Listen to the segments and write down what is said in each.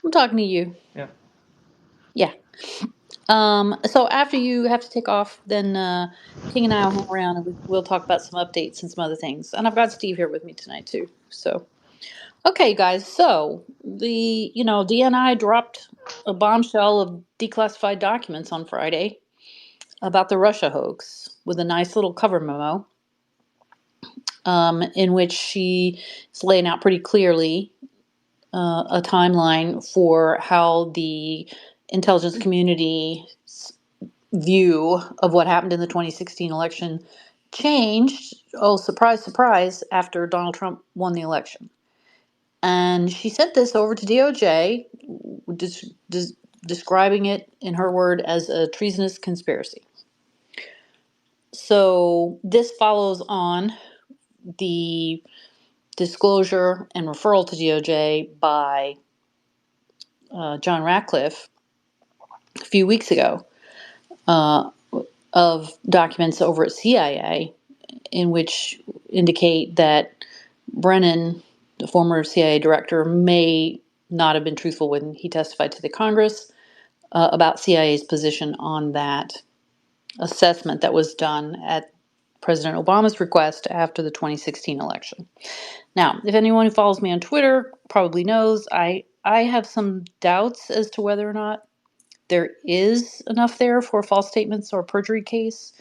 I'm talking to you. Yeah. Yeah. So after you have to take off, then King and I will hang around and we'll talk about some updates and some other things. And I've got Steve here with me tonight too. So okay, guys. So DNI dropped a bombshell of declassified documents on Friday about the Russia hoax with a nice little cover memo, in which she is laying out pretty clearly a timeline for how the intelligence community's view of what happened in the 2016 election changed. Oh, surprise, surprise, after Donald Trump won the election. And she sent this over to DOJ, des- des- describing it, in her word, as a treasonous conspiracy. So this follows on the disclosure and referral to DOJ by John Ratcliffe a few weeks ago, uh, of documents over at CIA in which indicate that Brennan, the former CIA director, may not have been truthful when he testified to the Congress about CIA's position on that assessment that was done at President Obama's request after the 2016 election. Now, if anyone who follows me on Twitter probably knows, I have some doubts as to whether or not there is enough there for a false statements or perjury case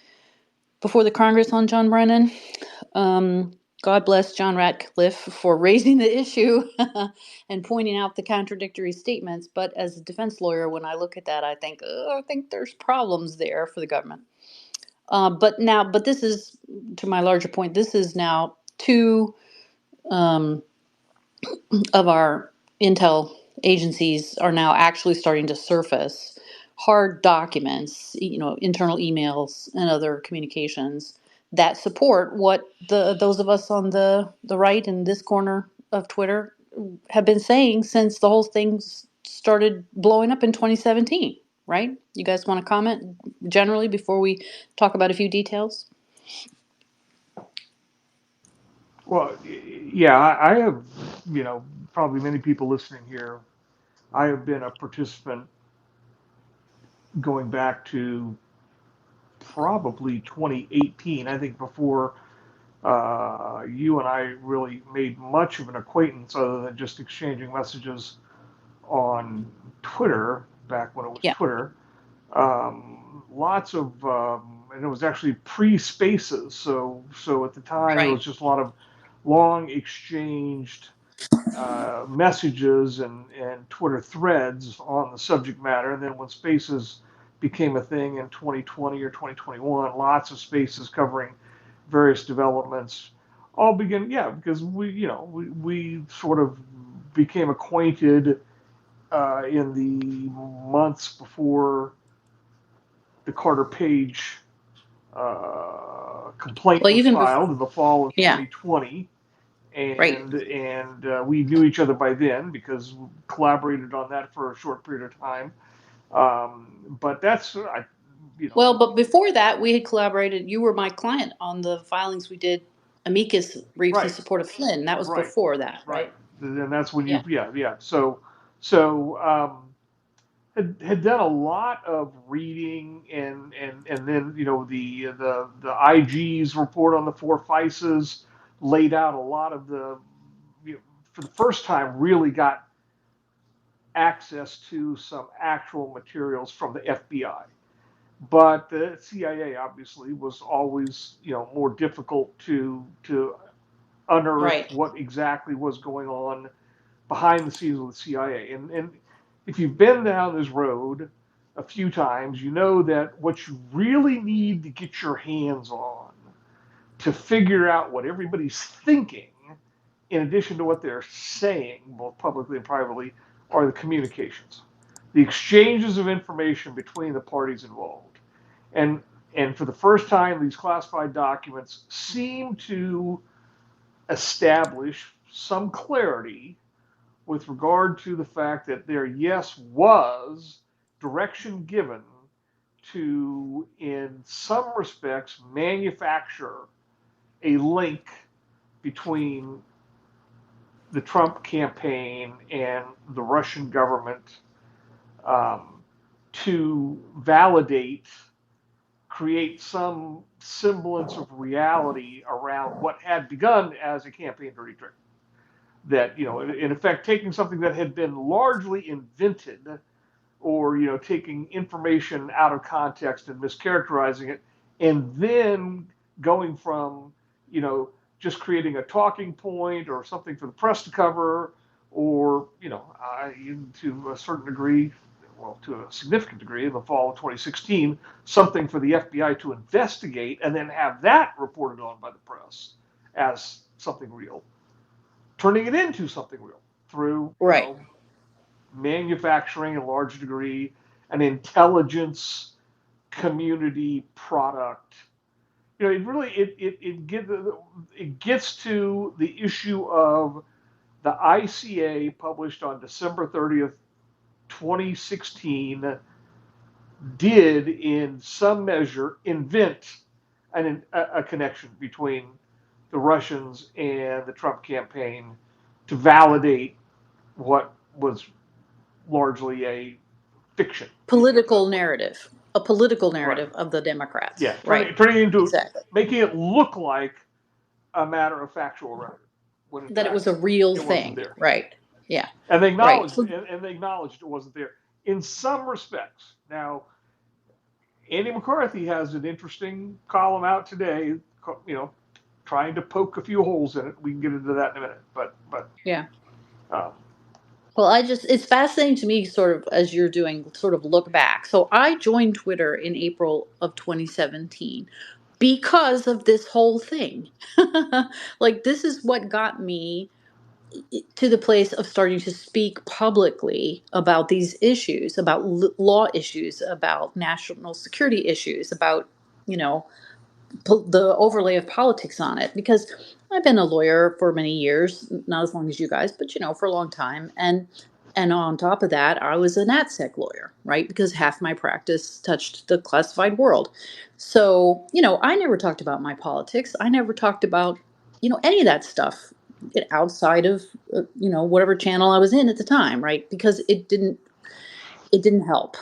before the Congress on John Brennan. Um, God bless John Ratcliffe for raising the issue and pointing out the contradictory statements. But as a defense lawyer, when I look at that, I think there's problems there for the government. But this is, to my larger point, this is now two um, of our intel agencies are now actually starting to surface hard documents, internal emails and other communications that support what those of us on the right in this corner of Twitter have been saying since the whole thing started blowing up in 2017, right? You guys want to comment generally before we talk about a few details? Well, yeah, I have, probably many people listening here. I have been a participant going back to probably 2018. I think before you and I really made much of an acquaintance, other than just exchanging messages on Twitter back when it was Yeah, Twitter. Lots of, and it was actually pre-Spaces, so at the time it right. was just a lot of long exchanged messages and Twitter threads on the subject matter. And then when Spaces became a thing in 2020 or 2021, lots of spaces covering various developments all begin, yeah, because we sort of became acquainted in the months before the Carter Page complaint Well, was even before, filed in the fall of yeah, 2020, right. and we knew each other by then because we collaborated on that for a short period of time. But that's you know Well, but before that, we had collaborated. You were my client on the filings we did, amicus briefs in right, support of Flynn. That was right, before that, right. right? And that's when Yeah. yeah. So had done a lot of reading and then the IG's report on the four FISAs laid out a lot of for the first time really got access to some actual materials from the FBI. But the CIA obviously was always more difficult to unearth Right. what exactly was going on behind the scenes of the CIA. And if you've been down this road a few times, you know that what you really need to get your hands on to figure out what everybody's thinking, in addition to what they're saying, both publicly and privately, are the communications, the exchanges of information between the parties involved. And and for the first time, these classified documents seem to establish some clarity with regard to the fact that there, yes, was direction given to, in some respects, manufacture a link between the Trump campaign and the Russian government um, to validate, create some semblance of reality around what had begun as a campaign dirty trick. That, in effect, taking something that had been largely invented, or taking information out of context and mischaracterizing it, and then going from just creating a talking point or something for the press to cover, or to a certain degree, well, to a significant degree, in the fall of 2016, something for the FBI to investigate, and then have that reported on by the press as something real, turning it into something real through Right. manufacturing in a large degree an intelligence community product. It gets to the issue of the ICA published on December 30th, 2016, did in some measure invent a connection between the Russians and the Trump campaign to validate what was largely a fiction. Political narrative, a political Right. narrative of the Democrats. Yeah. Right. Turning it into Exactly. making it look like a matter of factual record when in That it was fact a real it wasn't thing. there. Right. Yeah. And they Right. acknowledged So and they acknowledged it wasn't there in some respects. Now, Andy McCarthy has an interesting column out today, you know, trying to poke a few holes in it. We can get into that in a minute. But yeah. um, Well, it's fascinating to me, sort of, as you're doing sort of look back. So I joined Twitter in April of 2017 because of this whole thing. Like, this is what got me to the place of starting to speak publicly about these issues, about law issues, about national security issues, about, you know, the overlay of politics on it, because I've been a lawyer for many years, not as long as you guys, but for a long time. And on top of that, I was a NatSec lawyer, right? Because half my practice touched the classified world. So, I never talked about my politics. I never talked about, any of that stuff outside of, whatever channel I was in at the time, right? Because it didn't help.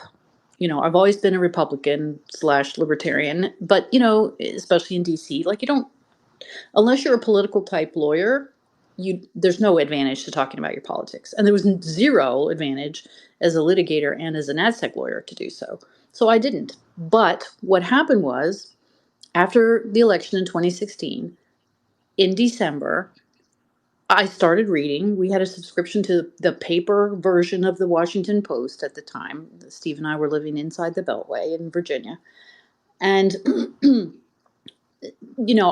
I've always been a Republican slash libertarian, but especially in DC, like, you don't, unless you're a political type lawyer, there's no advantage to talking about your politics. And there was zero advantage as a litigator and as an AdSec lawyer to do so. So I didn't. But what happened was, after the election in 2016, in December, I started reading. We had a subscription to the paper version of the Washington Post at the time. Steve and I were living inside the Beltway in Virginia. And,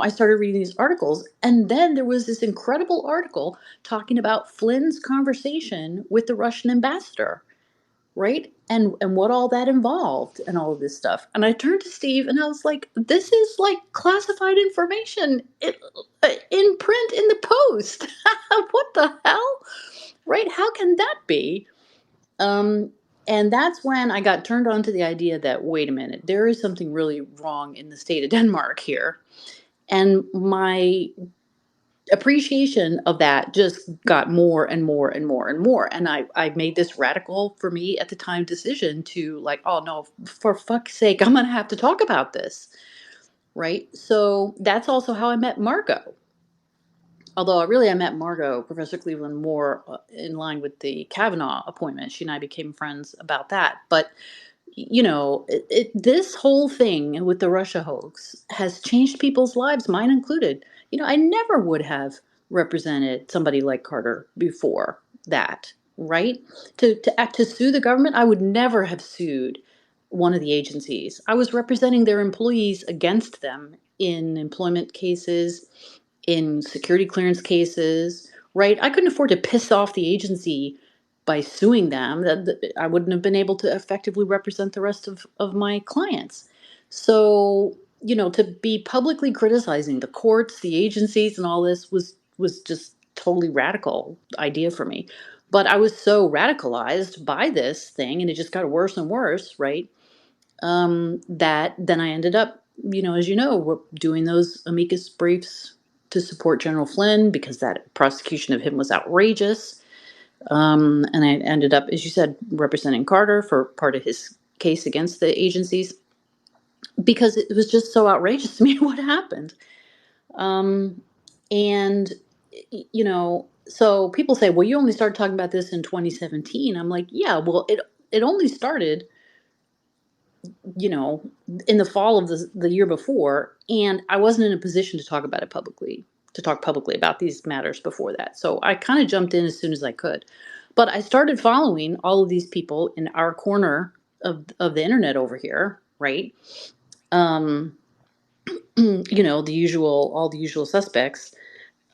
I started reading these articles. And then there was this incredible article talking about Flynn's conversation with the Russian ambassador, right? And what all that involved and all of this stuff. And I turned to Steve and I was like, this is like classified information in print in the Post. What the hell? Right? How can that be? Um, and that's when I got turned on to the idea that, wait a minute, there is something really wrong in the state of Denmark here. And my appreciation of that just got more and more and more and more. And I made this radical, for me at the time, decision to, like, oh no, for fuck's sake, I'm going to have to talk about this. Right. So that's also how I met Margot. Although I met Margot, Professor Cleveland, more in line with the Kavanaugh appointment. She and I became friends about that. But this whole thing with the Russia hoax has changed people's lives, mine included. I never would have represented somebody like Carter before that, right? To sue the government, I would never have sued one of the agencies. I was representing their employees against them in employment cases, in security clearance cases, right? I couldn't afford to piss off the agency by suing them. That I wouldn't have been able to effectively represent the rest of my clients. So, to be publicly criticizing the courts, the agencies, and all this was just totally radical idea for me. But I was so radicalized by this thing, and it just got worse and worse, right? That then I ended up, as doing those amicus briefs to support General Flynn because that prosecution of him was outrageous. And I ended up, as you said, representing Carter for part of his case against the agencies because it was just so outrageous to me what happened. Um, and, so people say, well, you only started talking about this in 2017. I'm like, yeah, well, it only started, you know, in the fall of the year before, and I wasn't in a position to talk about it publicly, to talk publicly about these matters before that. So I kind of jumped in as soon as I could. But I started following all of these people in our corner of the internet over here, right? Um, all the usual suspects,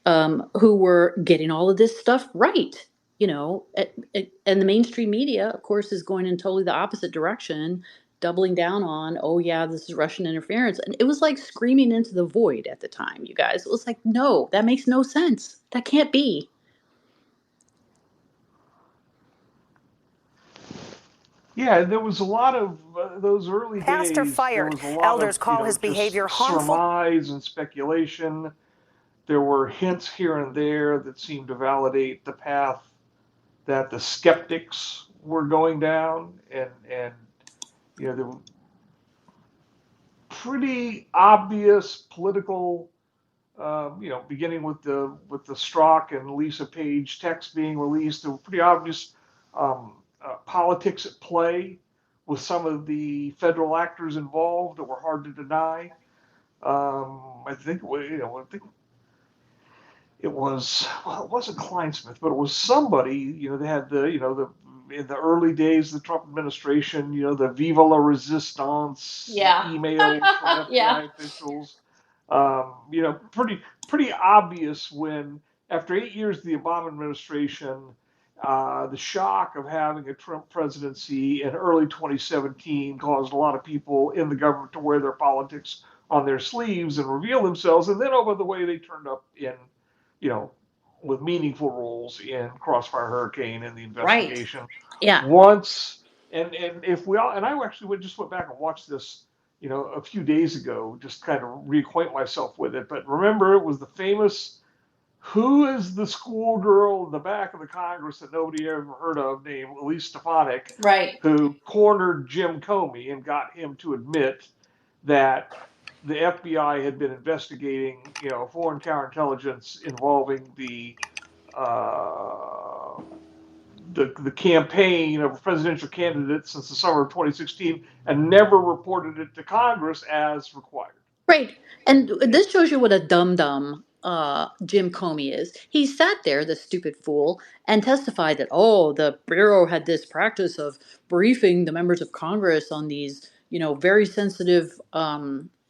who were getting all of this stuff right. And the mainstream media, of course, is going in totally the opposite direction, doubling down on, oh yeah, this is Russian interference, and it was like screaming into the void at the time. You guys, it was like, no, that makes no sense. That can't be. Yeah, there was a lot of those early Pastor days. There fired. was a lot of Elders call his just behavior harmful. surmise and speculation. There were hints here and there that seemed to validate the path that the skeptics were going down, and there were pretty obvious political, beginning with the Strzok and Lisa Page text being released. There were pretty obvious politics at play with some of the federal actors involved that were hard to deny. I think it was, well, it wasn't Kleinsmith, but it was somebody. They had the in the early days of the Trump administration, the "Viva la Resistance" Yeah. emails from Yeah. FBI officials. Pretty obvious when, after 8 years of the Obama administration, the shock of having a Trump presidency in early 2017 caused a lot of people in the government to wear their politics on their sleeves and reveal themselves. And then, oh, by the way, they turned up in, you know, with meaningful roles in Crossfire Hurricane and the Right. investigation. Yeah. Once, and if we all, and I actually just went back and watched this, a few days ago, just kind of reacquaint myself with it. But remember, it was the famous "Who is the schoolgirl in the back of the Congress that nobody ever heard of," named Elise Stefanik, Right. who cornered Jim Comey and got him to admit that the FBI had been investigating, foreign counterintelligence involving uh, the campaign of a presidential candidate since the summer of 2016, and never reported it to Congress as required. Right. And this shows you what a dum dum Jim Comey is. He sat there, the stupid fool, and testified that, oh, the Bureau had this practice of briefing the members of Congress on these, very sensitive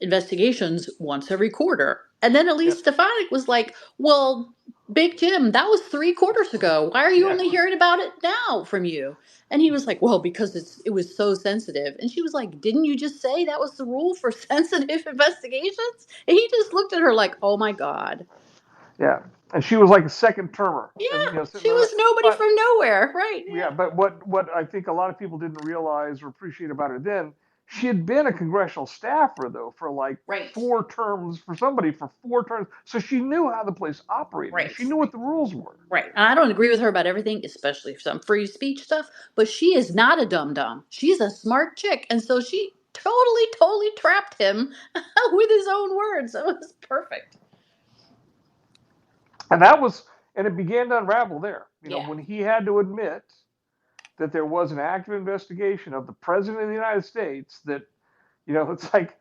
investigations once every quarter. And then Yeah, Elise Stefanik was like, well, Big Jim, that was 3 quarters ago. Why are you yeah, only hearing about it now from you? And he was like, well, because it was so sensitive. And she was like, didn't you just say that was the rule for sensitive investigations? And he just looked at her like, oh my God. yeah. And she was like a second termer, and Yeah, sitting she there. was nobody But from nowhere. Right. yeah, Yeah. but what I think a lot of people didn't realize or appreciate about her then, she had been a congressional staffer though for like Right. 4 terms, for somebody for 4 terms, so she knew how the place operated. Right. She knew what the rules were. Right. And I don't agree with her about everything, especially some free speech stuff, but she is not a dum dum. She's a smart chick. And so she totally, totally trapped him with his own words. It was perfect. And that was, and it began to unravel there. Yeah. When he had to admit that there was an active investigation of the president of the United States, that it's like,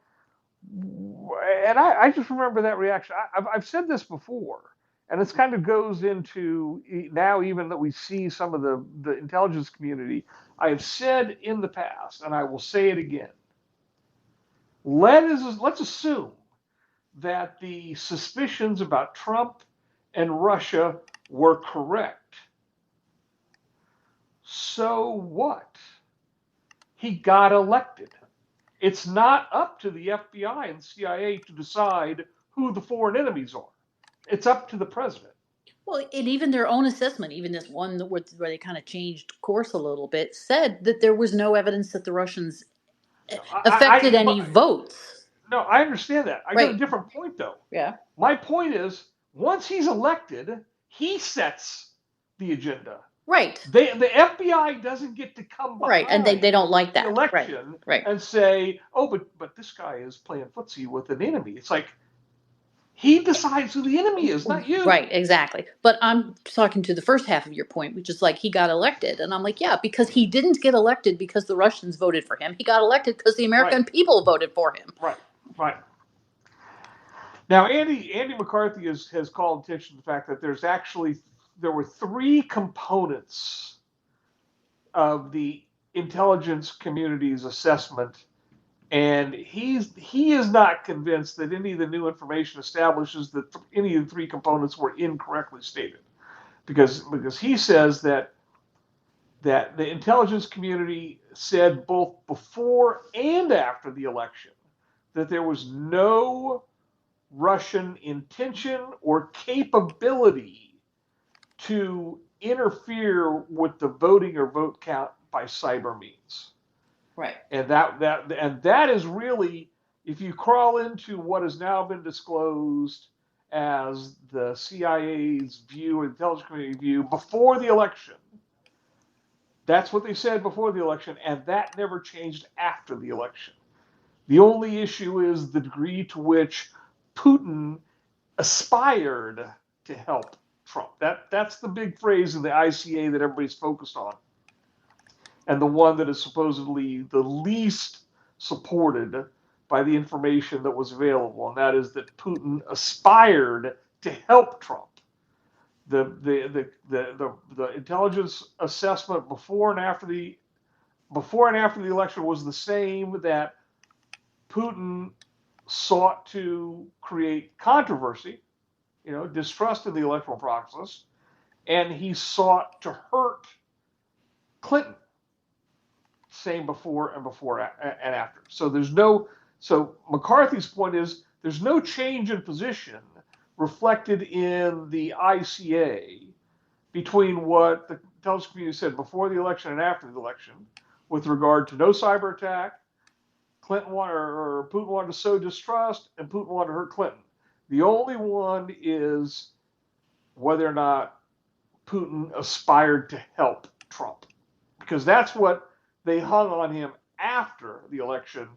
and I just remember that reaction. I've said this before, and this kind of goes into now, even that we see some of the intelligence community. I have said in the past, and I will say it again. Let's assume that the suspicions about Trump and Russia were correct. So what? He got elected. It's not up to the FBI and CIA to decide who the foreign enemies are. It's up to the president. Well, and even their own assessment, even this one where they kind of changed course a little bit, said that there was no evidence that the Russians affected any But votes. no, I understand that. I got a Right. different point though. Yeah. My point is, Once he's elected, he sets the agenda. Right. The FBI doesn't get to come Right. And they behind don't like the that. Right. election Right. and say, "Oh, but this guy is playing footsie with an enemy." It's like he decides who the enemy is, not you. Right, exactly. But I'm talking to the first half of your point, which is like he got elected. And I'm like, yeah, because he didn't get elected because the Russians voted for him. He got elected because the Right, American people voted for him. right, right. Now, Andy McCarthy has called attention to the fact that there were three components of the intelligence community's assessment, and he is not convinced that any of the new information establishes that any of the three components were incorrectly stated, because he says that the intelligence community said both before and after the election that there was no Russian intention or capability to interfere with the voting or vote count by cyber means. Right. And that is really, if you crawl into what has now been disclosed as the CIA's view or the intelligence community view before the election, that's what they said before the election, and that never changed after the election. The only issue is the degree to which Putin aspired to help Trump. That's the big phrase in the ICA that everybody's focused on, and the one that is supposedly the least supported by the information that was available, and that is that Putin aspired to help Trump. The intelligence assessment before and after the election was the same, that Putin sought to create controversy, distrust in the electoral process, and he sought to hurt Clinton. Same before and after. So McCarthy's point is there's no change in position reflected in the ICA between what the intelligence community said before the election and after the election with regard to no cyber attack. Clinton wanted, or Putin wanted to sow distrust, and Putin wanted to hurt Clinton. The only one is whether or not Putin aspired to help Trump, because that's what they hung on him after the election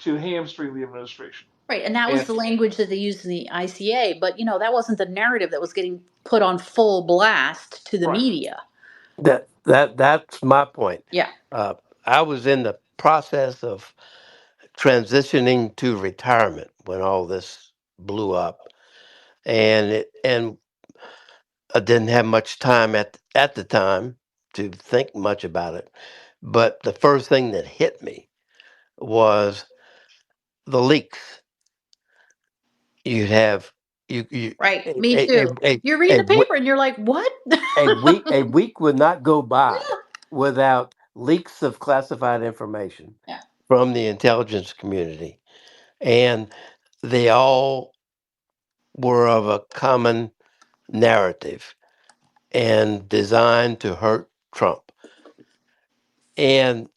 to hamstring the administration. Right. And that was And the language that they used in the ICA. But, that wasn't the narrative that was getting put on full blast to the right, media. That's my point. Yeah. Uh, I was in the process of transitioning to retirement when all this blew up, and I didn't have much time at the time to think much about it. But the first thing that hit me was the leaks. You'd have you Right. Me too. You're reading a, the paper and you're like, what? a week would not go by without leaks of classified information Yeah. from the intelligence community, and they all were of a common narrative and designed to hurt Trump. And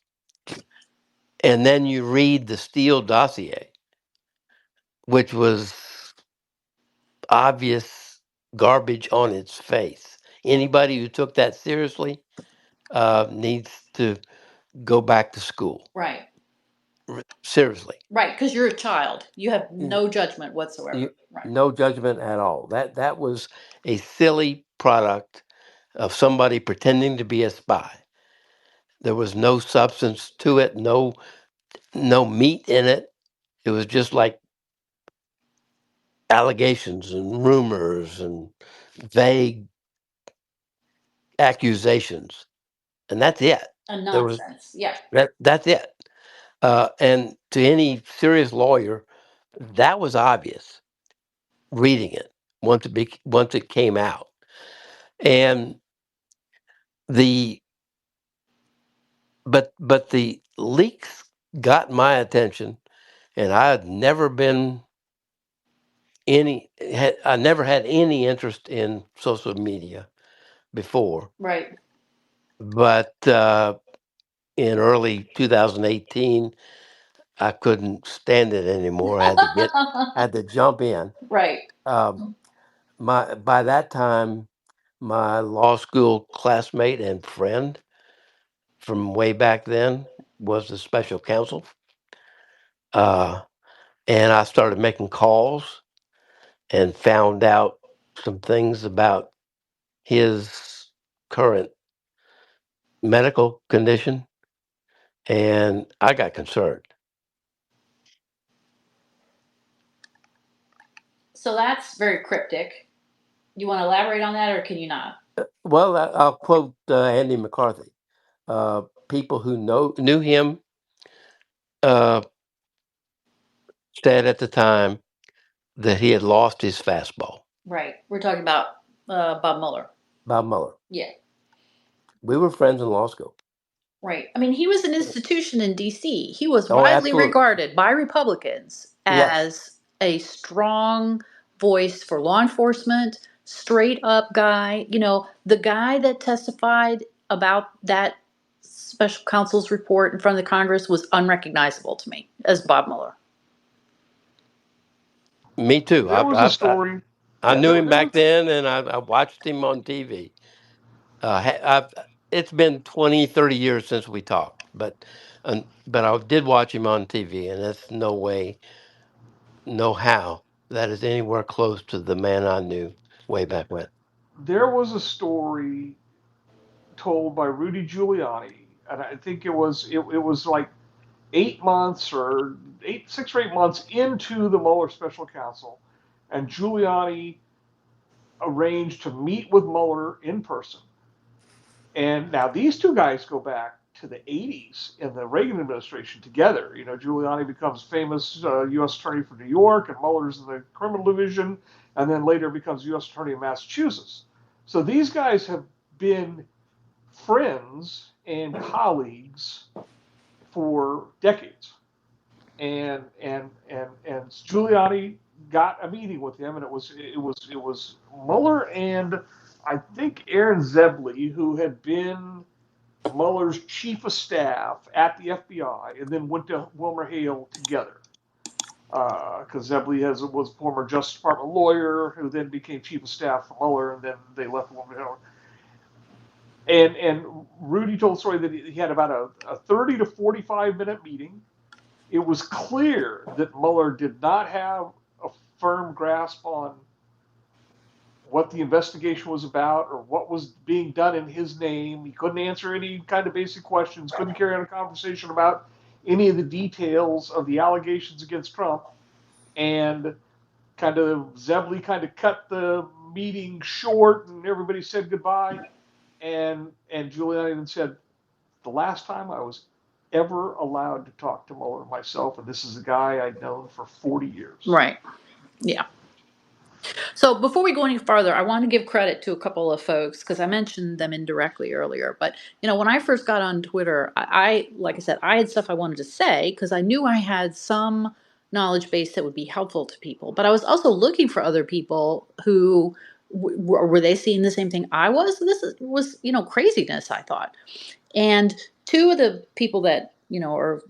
and then you read the Steele dossier, which was obvious garbage on its face. Anybody who took that seriously needs to go back to school. Right. Seriously. Right. Because you're a child. You have Mm, no judgment whatsoever. you, Right. no judgment at all. That was a silly product of somebody pretending to be a spy. There was no substance to it, no meat in it. It was just like allegations and rumors and vague accusations, and that's it. A There was nonsense. Yeah. that's it. And to any serious lawyer, that was obvious reading it once it came out, and the but the leaks got my attention, and I never had any interest in social media before, Right. but in early 2018 I couldn't stand it anymore. I had to jump in. Right. Um, by that time, my law school classmate and friend from way back then was the special counsel. Uh, and I started making calls and found out some things about his current medical condition, and I got concerned. So that's very cryptic. You want to elaborate on that, or can you not? Well, I'll quote Andy McCarthy. People who knew him uh, said at the time that he had lost his fastball. Right. We're talking about Bob Mueller. Bob Mueller. Yeah. We were friends in law school. Right. I mean, he was an institution in D.C. He was Oh, widely absolutely. regarded by Republicans Yes. as a strong voice for law enforcement, straight up guy. You know, the guy that testified about that special counsel's report in front of the Congress was unrecognizable to me as Bob Mueller. Me too. There was a story. I Yeah, knew him there back was. then, and I watched him on TV. It's been 20, 30 years since we talked, but I did watch him on TV, and that's no way, no how that is anywhere close to the man I knew way back when. There was a story told by Rudy Giuliani, and I think it was like 8 months or 6 or 8 months into the Mueller special counsel, and Giuliani arranged to meet with Mueller in person. And now these two guys go back to the 80s in the Reagan administration together. You know, Giuliani becomes famous U.S. Attorney for New York, and Mueller's in the criminal division, and then later becomes U.S. Attorney of Massachusetts. So these guys have been friends and colleagues for decades. And Giuliani got a meeting with him, and it was Mueller and I think Aaron Zebley, who had been Mueller's chief of staff at the FBI, and then went to Wilmer Hale together. Because Zebley was a former Justice Department lawyer who then became chief of staff for Mueller, and then they left Wilmer Hale. And Rudy told the story that he had about a 30 to 45-minute meeting. It was clear that Mueller did not have a firm grasp on what the investigation was about or what was being done in his name. He couldn't answer any kind of basic questions, couldn't carry on a conversation about any of the details of the allegations against Trump. And kind of Zebley kind of cut the meeting short, and everybody said goodbye. And Giuliani then said, the last time I was ever allowed to talk to Mueller myself, and this is a guy I'd known for 40 years. Right. Yeah. So before we go any farther, I want to give credit to a couple of folks because I mentioned them indirectly earlier. But you know, when I first got on Twitter, like I said, I had stuff I wanted to say because I knew I had some knowledge base that would be helpful to people. But I was also looking for other people who were they seeing the same thing I was. Was craziness, I thought. And two of the people that are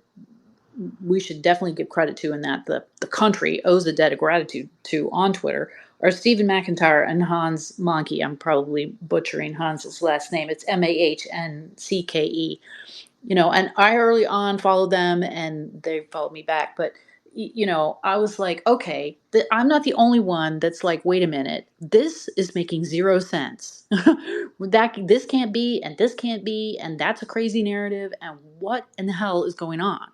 we should definitely give credit to and that the country owes a debt of gratitude to on Twitter are Stephen McIntyre and Hans Monkey. I'm probably butchering Hans's last name. It's MahnCke. And I early on followed them and they followed me back. But, I was like, okay, I'm not the only one that's like, wait a minute, this is making zero sense. This can't be, and this can't be, and that's a crazy narrative. And what in the hell is going on?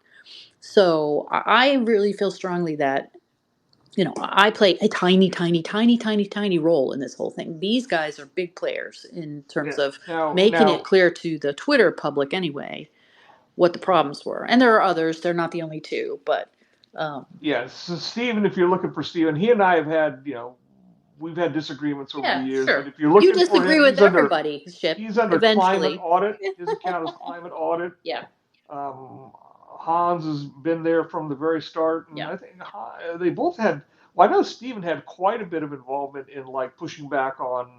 So I really feel strongly that, I play a tiny, tiny, tiny, tiny, tiny role in this whole thing. These guys are big players in terms Yeah. of Now, making it now, clear to the Twitter public anyway what the problems were. And there are others. They're not the only two, but yeah. So Stephen, if you're looking for Stephen, he and I have had, we've had disagreements over the yeah, years. But sure. if you're You looking for disagree him, with everybody, Ship, he's under climate eventually. audit. His account is climate audit. Yeah, Um, Hans has been there from the very start, and yeah, I think they both had. Well, I know Stephen had quite a bit of involvement in like pushing back on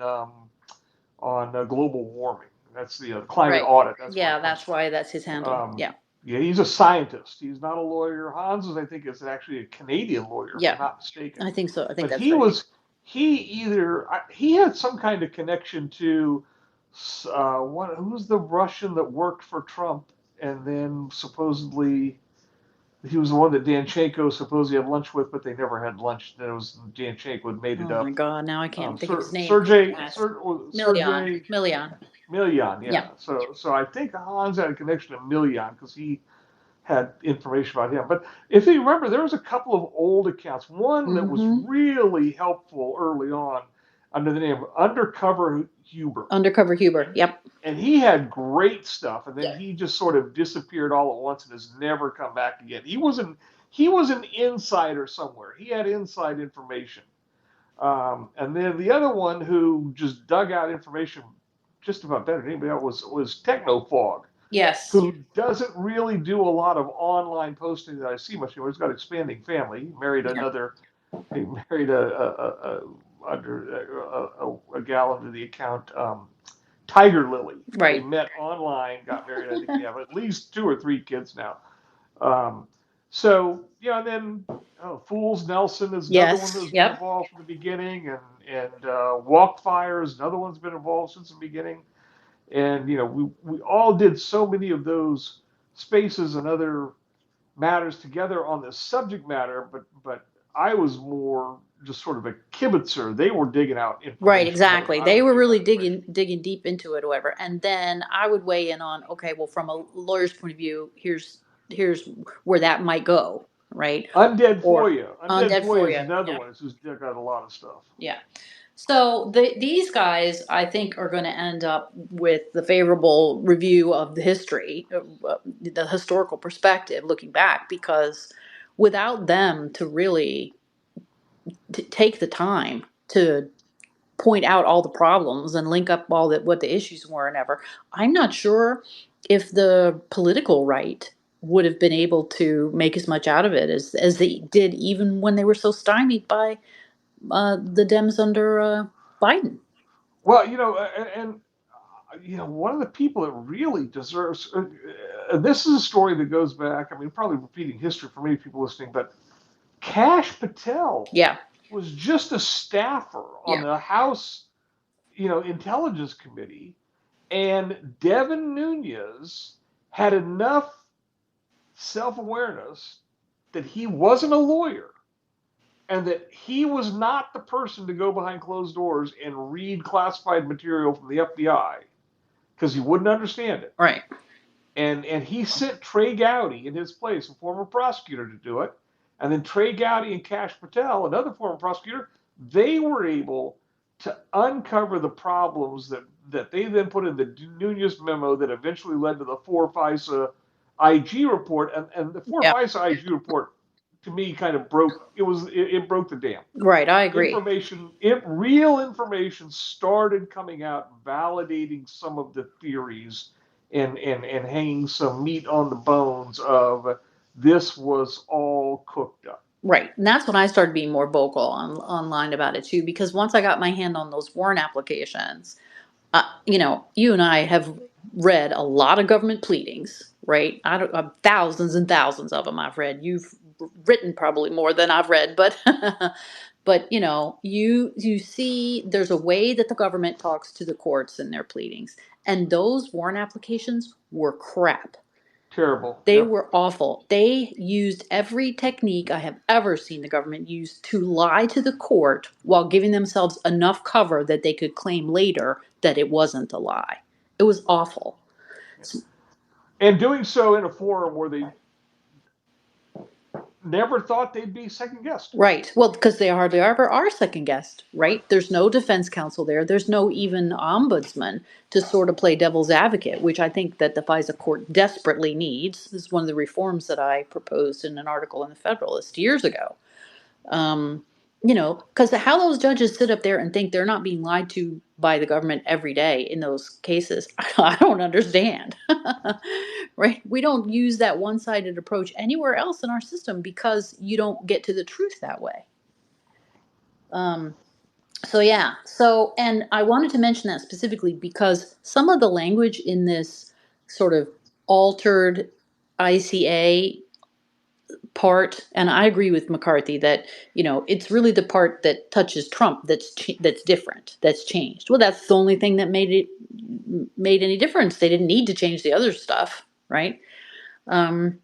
global warming. That's the climate right. audit. That's where Yeah, it comes that's from. why that's his handle. Yeah, Yeah, he's a scientist. He's not a lawyer. Hans is, I think, is actually a Canadian lawyer, if yeah, I'm not mistaken. I think so. I think But that's he right. was he had some kind of connection to who's the Russian that worked for Trump, and then supposedly he was the one that Danchenko supposedly had lunch with, but they never had lunch. Then it was Danchenko had made it Oh my up. God, now I can't think of his name. Sergey Yes. Million. Sergey Million. Milyan, Yeah. yeah. So I think Hans had a connection to Milyan because he had information about him. But if you remember, there was a couple of old accounts. One that was Mm-hmm. really helpful early on under the name of Undercover Huber. Undercover Huber. Yep. And he had great stuff, and then Yeah. he just sort of disappeared all at once and has never come back again. He was an insider somewhere. He had inside information. And then the other one who just dug out information just about better than anybody else was Technofog, Yes. who doesn't really do a lot of online posting that I see much anymore. He's got an expanding family. He married Yeah. he married a gal under the account, Tiger Lily. They Right. met online, got married. I think they have at least 2 or 3 kids now. Um, so and then Fools Nelson is another one Yes. that's been Yep. involved from the beginning, and Walkfire is another one's been involved since the beginning. And we all did so many of those spaces and other matters together on this subject matter, but I was more just sort of a kibitzer. They were digging out Right, information more than exactly. I They was were digging really out information. digging deep into it or whatever. And then I would weigh in on, okay, well, from a lawyer's point of view, here's where that might go, right? Undead Or Foya. Undead undead Foya for is you. another Yeah. one. It's just got a lot of stuff. Yeah. So these guys, I think, are going to end up with the favorable review of the history, the historical perspective, looking back, because without them to really take the time to point out all the problems and link up all that what the issues were and ever, I'm not sure if the political right would have been able to make as much out of it as they did, even when they were so stymied by the Dems under Biden. Well, one of the people that really deserves. This is a story that goes back. I mean, probably repeating history for many people listening, but Kash Patel Yeah, was just a staffer on yeah, the House, Intelligence Committee, and Devin Nunes had enough self-awareness that he wasn't a lawyer and that he was not the person to go behind closed doors and read classified material from the FBI because he wouldn't understand it. right. And he sent Trey Gowdy in his place, a former prosecutor, to do it. And then Trey Gowdy and Kash Patel, another former prosecutor, they were able to uncover the problems that they then put in the Nunez memo that eventually led to the four FISA IG report. And the four Yeah, FISA IG report, to me, kind of it broke the dam. right. I agree. Real information started coming out, validating some of the theories and hanging some meat on the bones of this was all cooked up. Right. And that's when I started being more vocal online about it too, because once I got my hand on those warrant applications, you and I have read a lot of government pleadings, right? I don't, thousands and thousands of them I've read. You've written probably more than I've read, but but you see there's a way that the government talks to the courts in their pleadings, and those warrant applications were crap. Terrible. They Yep. were awful. They used every technique I have ever seen the government use to lie to the court while giving themselves enough cover that they could claim later that it wasn't a lie. It was awful. And doing so in a forum where they never thought they'd be second guessed. Right. Well, because they hardly ever are second guessed, right? There's no defense counsel there. There's no even ombudsman to sort of play devil's advocate, which I think that the FISA court desperately needs. This is one of the reforms that I proposed in an article in the Federalist years ago. Because how those judges sit up there and think they're not being lied to by the government every day in those cases, I don't understand. Right? We don't use that one-sided approach anywhere else in our system because you don't get to the truth that way. So yeah. So, and I wanted to mention that specifically because some of the language in this sort of altered ICA part, and I agree with McCarthy that it's really the part that touches Trump that's different, that's changed. Well, that's the only thing that made any difference. They didn't need to change the other stuff, right? Um,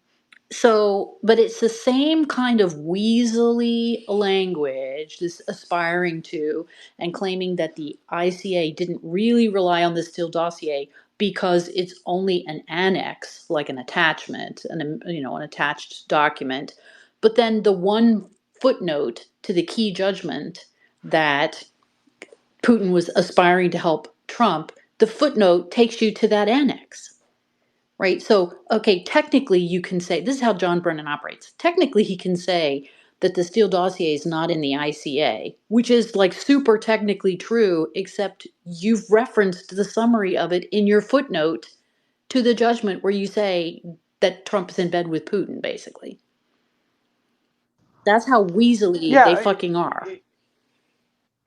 so, but it's the same kind of weaselly language, this aspiring to and claiming that the ICA didn't really rely on the Steele dossier because it's only an annex, like an attachment, an attached document. But then the one footnote to the key judgment that Putin was aspiring to help Trump, the footnote takes you to that annex. Right. So, okay, technically you can say this is how John Brennan operates. Technically, he can say that the Steele dossier is not in the ICA, which is like super technically true, except you've referenced the summary of it in your footnote to the judgment where you say that Trump is in bed with Putin, basically. That's how weaselly they Yeah, fucking are.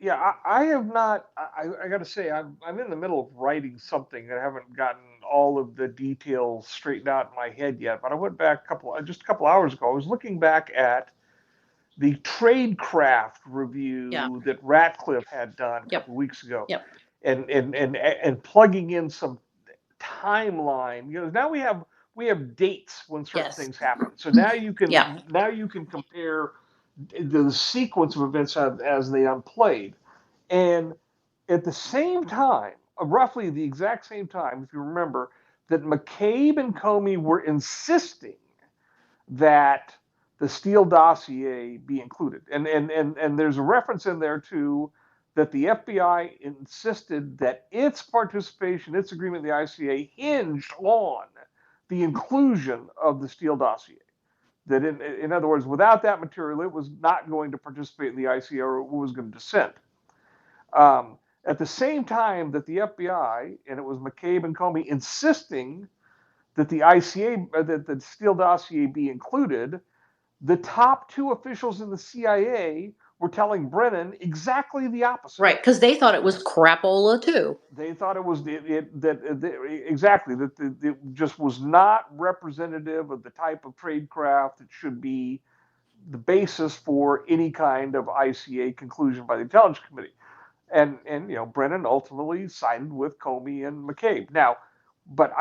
yeah. I have not. I got to say, I'm in the middle of writing something and I haven't gotten all of the details straightened out in my head yet. But I went back just a couple hours ago. I was looking back at the tradecraft Yeah. review that Ratcliffe had done a Yep. couple of weeks ago, Yep. and plugging in some timeline. Now we have dates when certain Yes. things happen. So now Yeah. you can compare the sequence of events as they unplayed. And at the same time, roughly the exact same time, if you remember, that McCabe and Comey were insisting that the Steele dossier be included. And there's a reference in there to that the FBI insisted that its participation, its agreement with the ICA hinged on the inclusion of the Steele dossier. That in other words, without that material, it was not going to participate in the ICA or it was going to dissent. At the same time that the FBI, and it was McCabe and Comey insisting that the ICA, that the Steele dossier be included, the top two officials in the CIA were telling Brennan exactly the opposite. Right. Because they thought it was crapola too. They thought it was exactly that it just was not representative of the type of tradecraft that should be the basis for any kind of ICA conclusion by the Intelligence Committee. And Brennan ultimately sided with Comey and McCabe. Now, but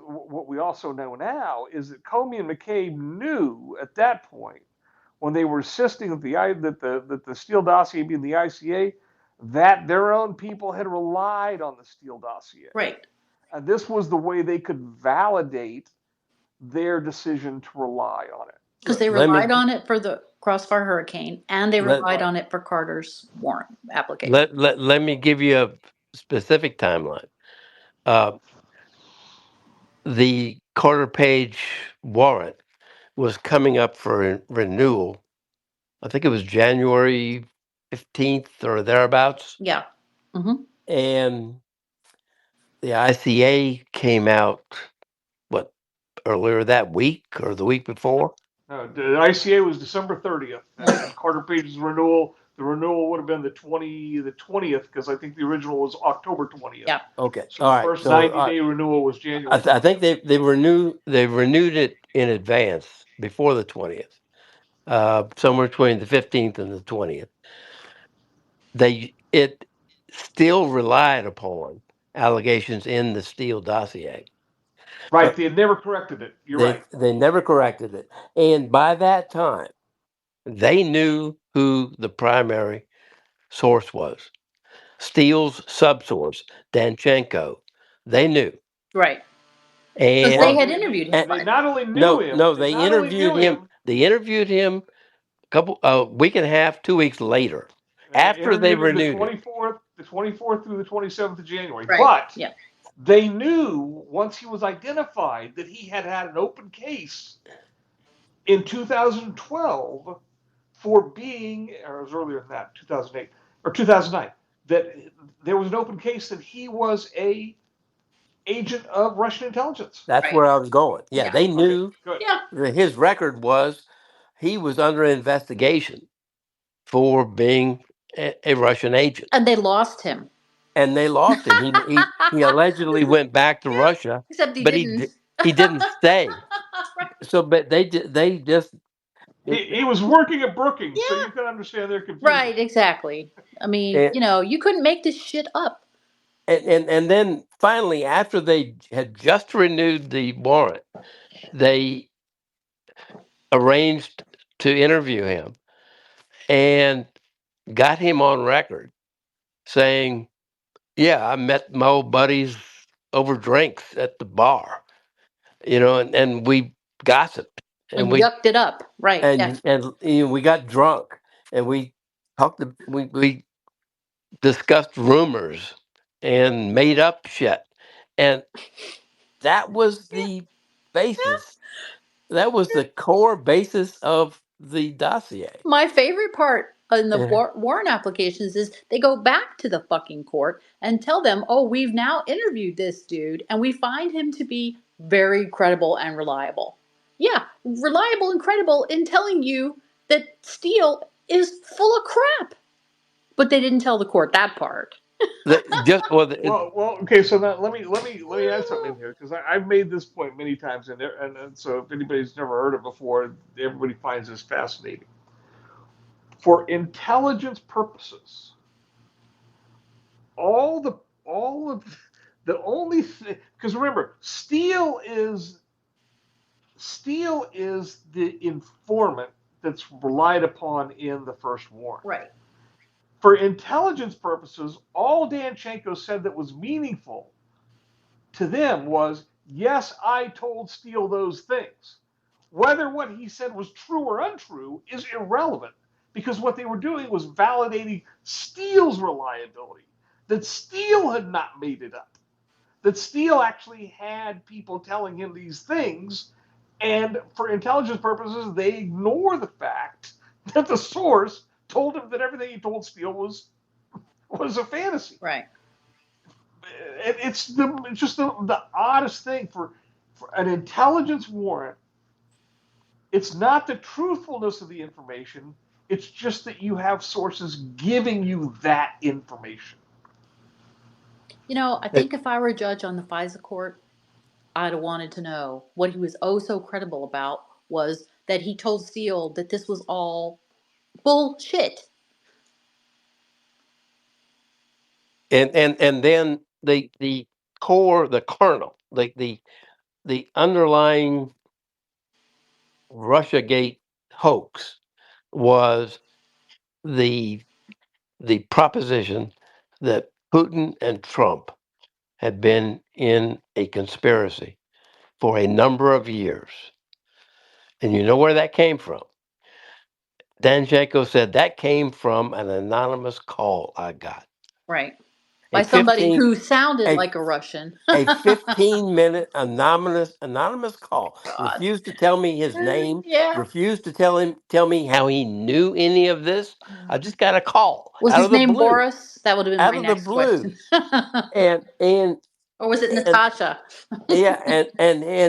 what we also know now is that Comey and McCabe knew at that point when they were insisting that the Steele dossier be in the ICA, that their own people had relied on the Steele dossier. Right. And this was the way they could validate their decision to rely on it. Because they relied on it for the Crossfire Hurricane, and they relied on it for Carter's warrant application. Let me give you a specific timeline. The Carter Page warrant was coming up for renewal. I think it was January 15th or thereabouts. Yeah. Mm-hmm. And the ICA came out, earlier that week or the week before? The ICA was December 30th, and Carter Page's renewal. The renewal would have been the 20th, because I think the original was October 20th. Yeah. Okay. So the first 90-day renewal was January. I think they renewed it in advance before the 20th, somewhere between the 15th and the 20th. It still relied upon allegations in the Steele dossier. Right, they had never corrected it. You're right. They never corrected it, and by that time, they knew who the primary source was. Steele's subsource, Danchenko, they knew. Right. And because they had interviewed him. They not only knew him. No, they interviewed him. They interviewed him a week and a half, 2 weeks later, after they renewed the 24th through the 27th of January. Right. But yeah. They knew once he was identified that he had an open case in 2012 for being, or it was earlier than that, 2008 or 2009, that there was an open case that he was a agent of Russian intelligence. That's where I was going. Yeah, they knew. Okay, Yeah. His record was he was under investigation for being a Russian agent, and they lost him. And they lost him. He allegedly went back to Russia, Except he but didn't. he didn't stay. Right. So, but they just He was working at Brookings, so Yeah, you can understand their confusion. right, exactly. I mean, and, you couldn't make this shit up. and then finally, after they had just renewed the warrant, they arranged to interview him and got him on record saying, "Yeah, I met my old buddies over drinks at the bar, and we gossiped, and And yucked it up. Right. we got drunk, and we we discussed rumors and made up shit, and that was the basis. That was the core basis of the dossier." My favorite part in the Eh, warrant applications is they go back to the fucking court and tell them, oh, we've now interviewed this dude and we find him to be very credible and reliable. Yeah, reliable and credible in telling you that Steele is full of crap. But they didn't tell the court that part. just well, Well, okay. So now let me add something in here because I've made this point many times, and so if anybody's never heard it before, everybody finds this fascinating. For intelligence purposes, all the all of the only thing, because remember, Steele is the informant that's relied upon in the first warrant. Right. For intelligence purposes, all Danchenko said that was meaningful to them was, yes, I told Steele those things. Whether what he said was true or untrue is irrelevant because what they were doing was validating Steele's reliability, that Steele had not made it up, that Steele actually had people telling him these things. And for intelligence purposes, they ignore the fact that the source told him that everything he told Steele was a fantasy. Right. It's just the oddest thing for an intelligence warrant. It's not the truthfulness of the information. It's just that you have sources giving you that information. I think if I were a judge on the FISA court, I'd have wanted to know what he was oh so credible about was that he told Steele that this was all bullshit. and then the core, the kernel, the underlying Russiagate hoax was the the proposition that Putin and Trump had been in a conspiracy for a number of years. And you know where that came from? Danchenko said that came from an anonymous call I got. Right. A By somebody 15 who sounded a like a Russian. a 15-minute anonymous call. God. Refused to tell me his name, Yeah. refused to tell me how he knew any of this. I just got a call Was out his of the name blue. Boris? That would have been Out my of the next blue. question. And and Or was it and Natasha? yeah, and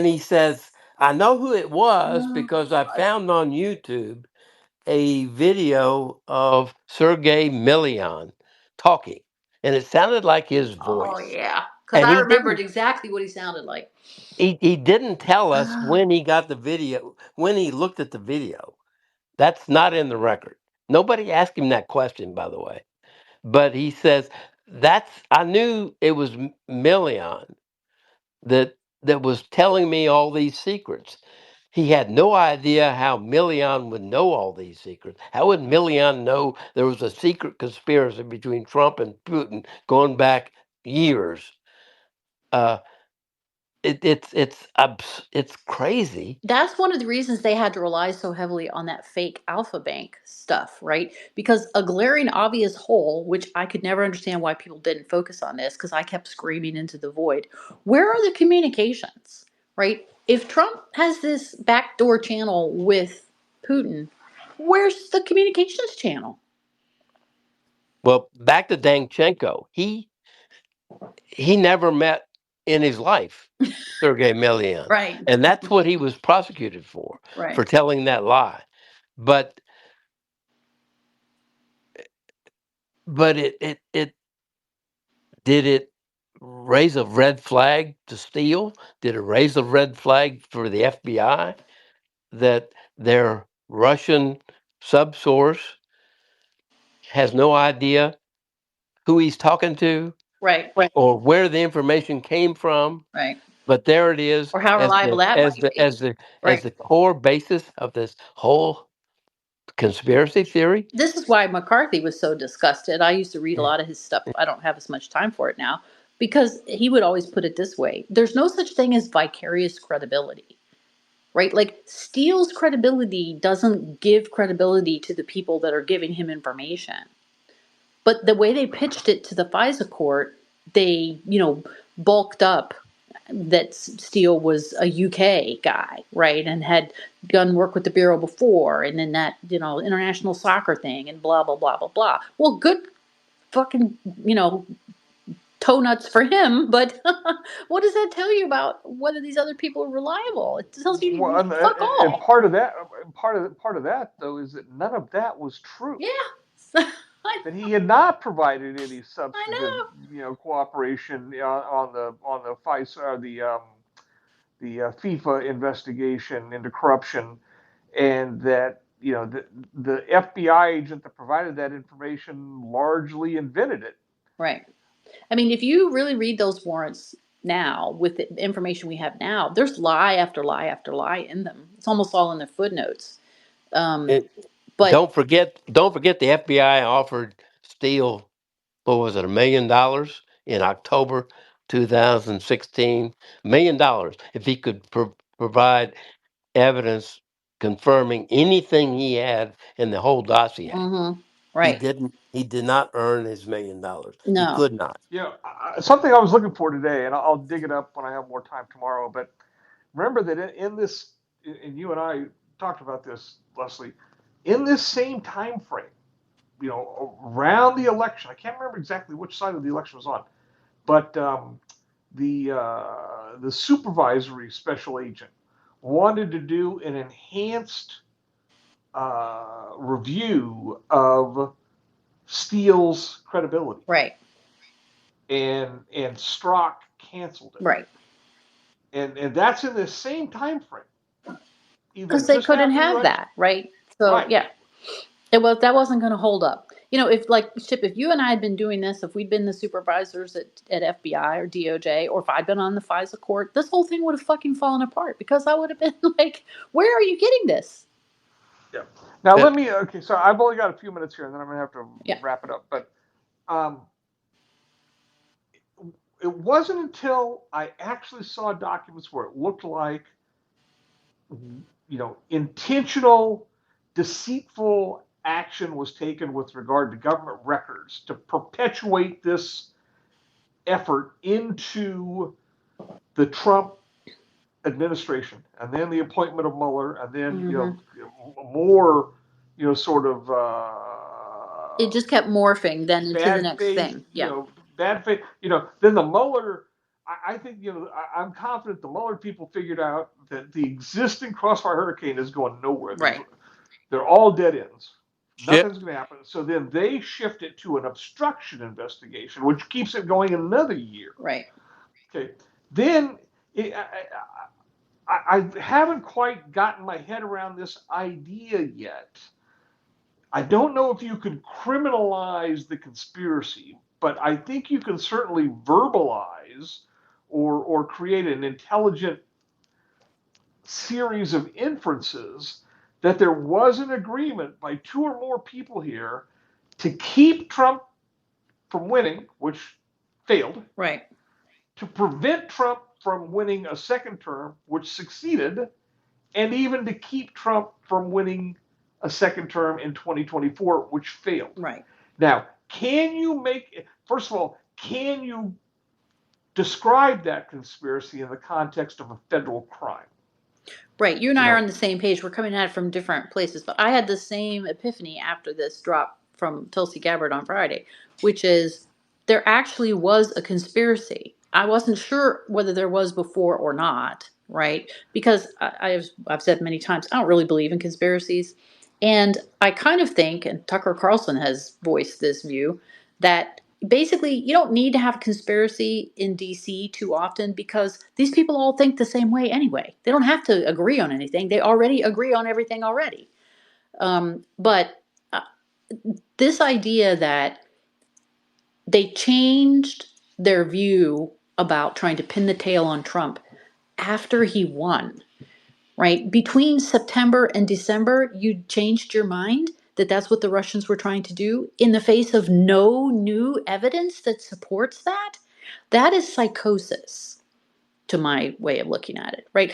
he says, "I know who it was Oh, because I God. found on YouTube a video of Sergei Milian talking, and it sounded like his Oh, voice." yeah. Because And I remembered exactly what he sounded like. he didn't tell us when he got the video, when he looked at the video. That's not in the record. Nobody asked him that question, by the way. But he says, that's I knew it was Milian that was telling me all these secrets. He had no idea how Milian would know all these secrets. How would Milian know there was a secret conspiracy between Trump and Putin going back years? Uh, it's crazy. That's one of the reasons they had to rely so heavily on that fake Alpha Bank stuff, right? Because a glaring obvious hole, which I could never understand why people didn't focus on this, because I kept screaming into the void. Where are the communications, right? If Trump has this backdoor channel with Putin, where's the communications channel? Well, back to Danchenko. He never met in his life Sergei Milian, Right, and that's what he was prosecuted right. for telling that lie. But it did it raise a red flag to Steele? Did it raise a red flag for the FBI that they're Russian subsource, has no idea who he's talking to Right. or where the information came from. Right. But there it is Or how as reliable the that as might the be. as the as Right. the core basis of this whole conspiracy theory. This is why McCarthy was so disgusted. I used to read a lot of his stuff. I don't have as much time for it now because he would always put it this way: there's no such thing as vicarious credibility. Right? Like Steele's credibility doesn't give credibility to the people that are giving him information. But the way they pitched it to the FISA court, they, bulked up that Steele was a UK guy, right? And had done work with the Bureau before, and then that, international soccer thing and blah, blah, blah, blah, blah. Well, good fucking, toe nuts for him, but what does that tell you about whether these other people are reliable? It tells Well, you fuck and all. part of that though is that none of that was true. Yeah. That he had not provided any I substantive, know. cooperation on the FISA or the FIFA investigation into corruption, and that the FBI agent that provided that information largely invented it. Right. I mean, if you really read those warrants now with the information we have now, there's lie after lie after lie in them. It's almost all in the footnotes. Um, And but don't forget the FBI offered Steele, what was it, $1 million in October 2016. $1 million if he could provide evidence confirming anything he had in the whole dossier. He right. didn't. He did not earn his $1 million. He No. could not. Something I was looking for today, and I'll dig it up when I have more time tomorrow. But remember that in this, and you and I talked about this, Leslie, in this same time frame, around the election. I can't remember exactly which side of the election was on, but the supervisory special agent wanted to do an enhanced review of Steele's credibility, Right. and Strzok canceled it, Right. and that's in the same time frame, either Because they just couldn't after the have election, that. Right. So right? yeah, that wasn't going to hold up. If like Chip, if you and I had been doing this, if we'd been the supervisors at FBI or DOJ, or if I'd been on the FISA court, this whole thing would have fucking fallen apart because I would have been like, where are you getting this? Yeah. Now Uh, okay. So I've only got a few minutes here, and then I'm gonna have to Yeah. wrap it up. But um, it wasn't until I actually saw documents where it looked like, intentional, deceitful action was taken with regard to government records to perpetuate this effort into the Trump administration, and then the appointment of Mueller, and then more, sort of It just kept morphing then into the bad next faith, thing. Yeah. bad faith. Then the Mueller. I think I'm confident the Mueller people figured out that the existing Crossfire Hurricane is going nowhere. Right. They're all dead ends. Ship. Nothing's going to happen. So then they shift it to an obstruction investigation, which keeps it going another year. Right. Okay. Then I haven't quite gotten my head around this idea yet. I don't know if you can criminalize the conspiracy, but I think you can certainly verbalize or create an intelligent series of inferences that there was an agreement by two or more people here to keep Trump from winning, which failed, Right. to prevent Trump from winning a second term, which succeeded, and even to keep Trump from winning a second term in 2024, which failed. Right. Now, first of all, can you describe that conspiracy in the context of a federal crime? Right. You and I are on the same page. We're coming at it from different places, but I had the same epiphany after this drop from Tulsi Gabbard on Friday, which is there actually was a conspiracy. I wasn't sure whether there was before or not, right? Because I've said many times, I don't really believe in conspiracies. And I kind of think, and Tucker Carlson has voiced this view, that basically you don't need to have a conspiracy in DC too often because these people all think the same way anyway. They don't have to agree on anything. They already agree on everything already. But this idea that they changed their view about trying to pin the tail on Trump after he won, right? Between September and December, you changed your mind that that's what the Russians were trying to do in the face of no new evidence that supports that. That is psychosis to my way of looking at it, right?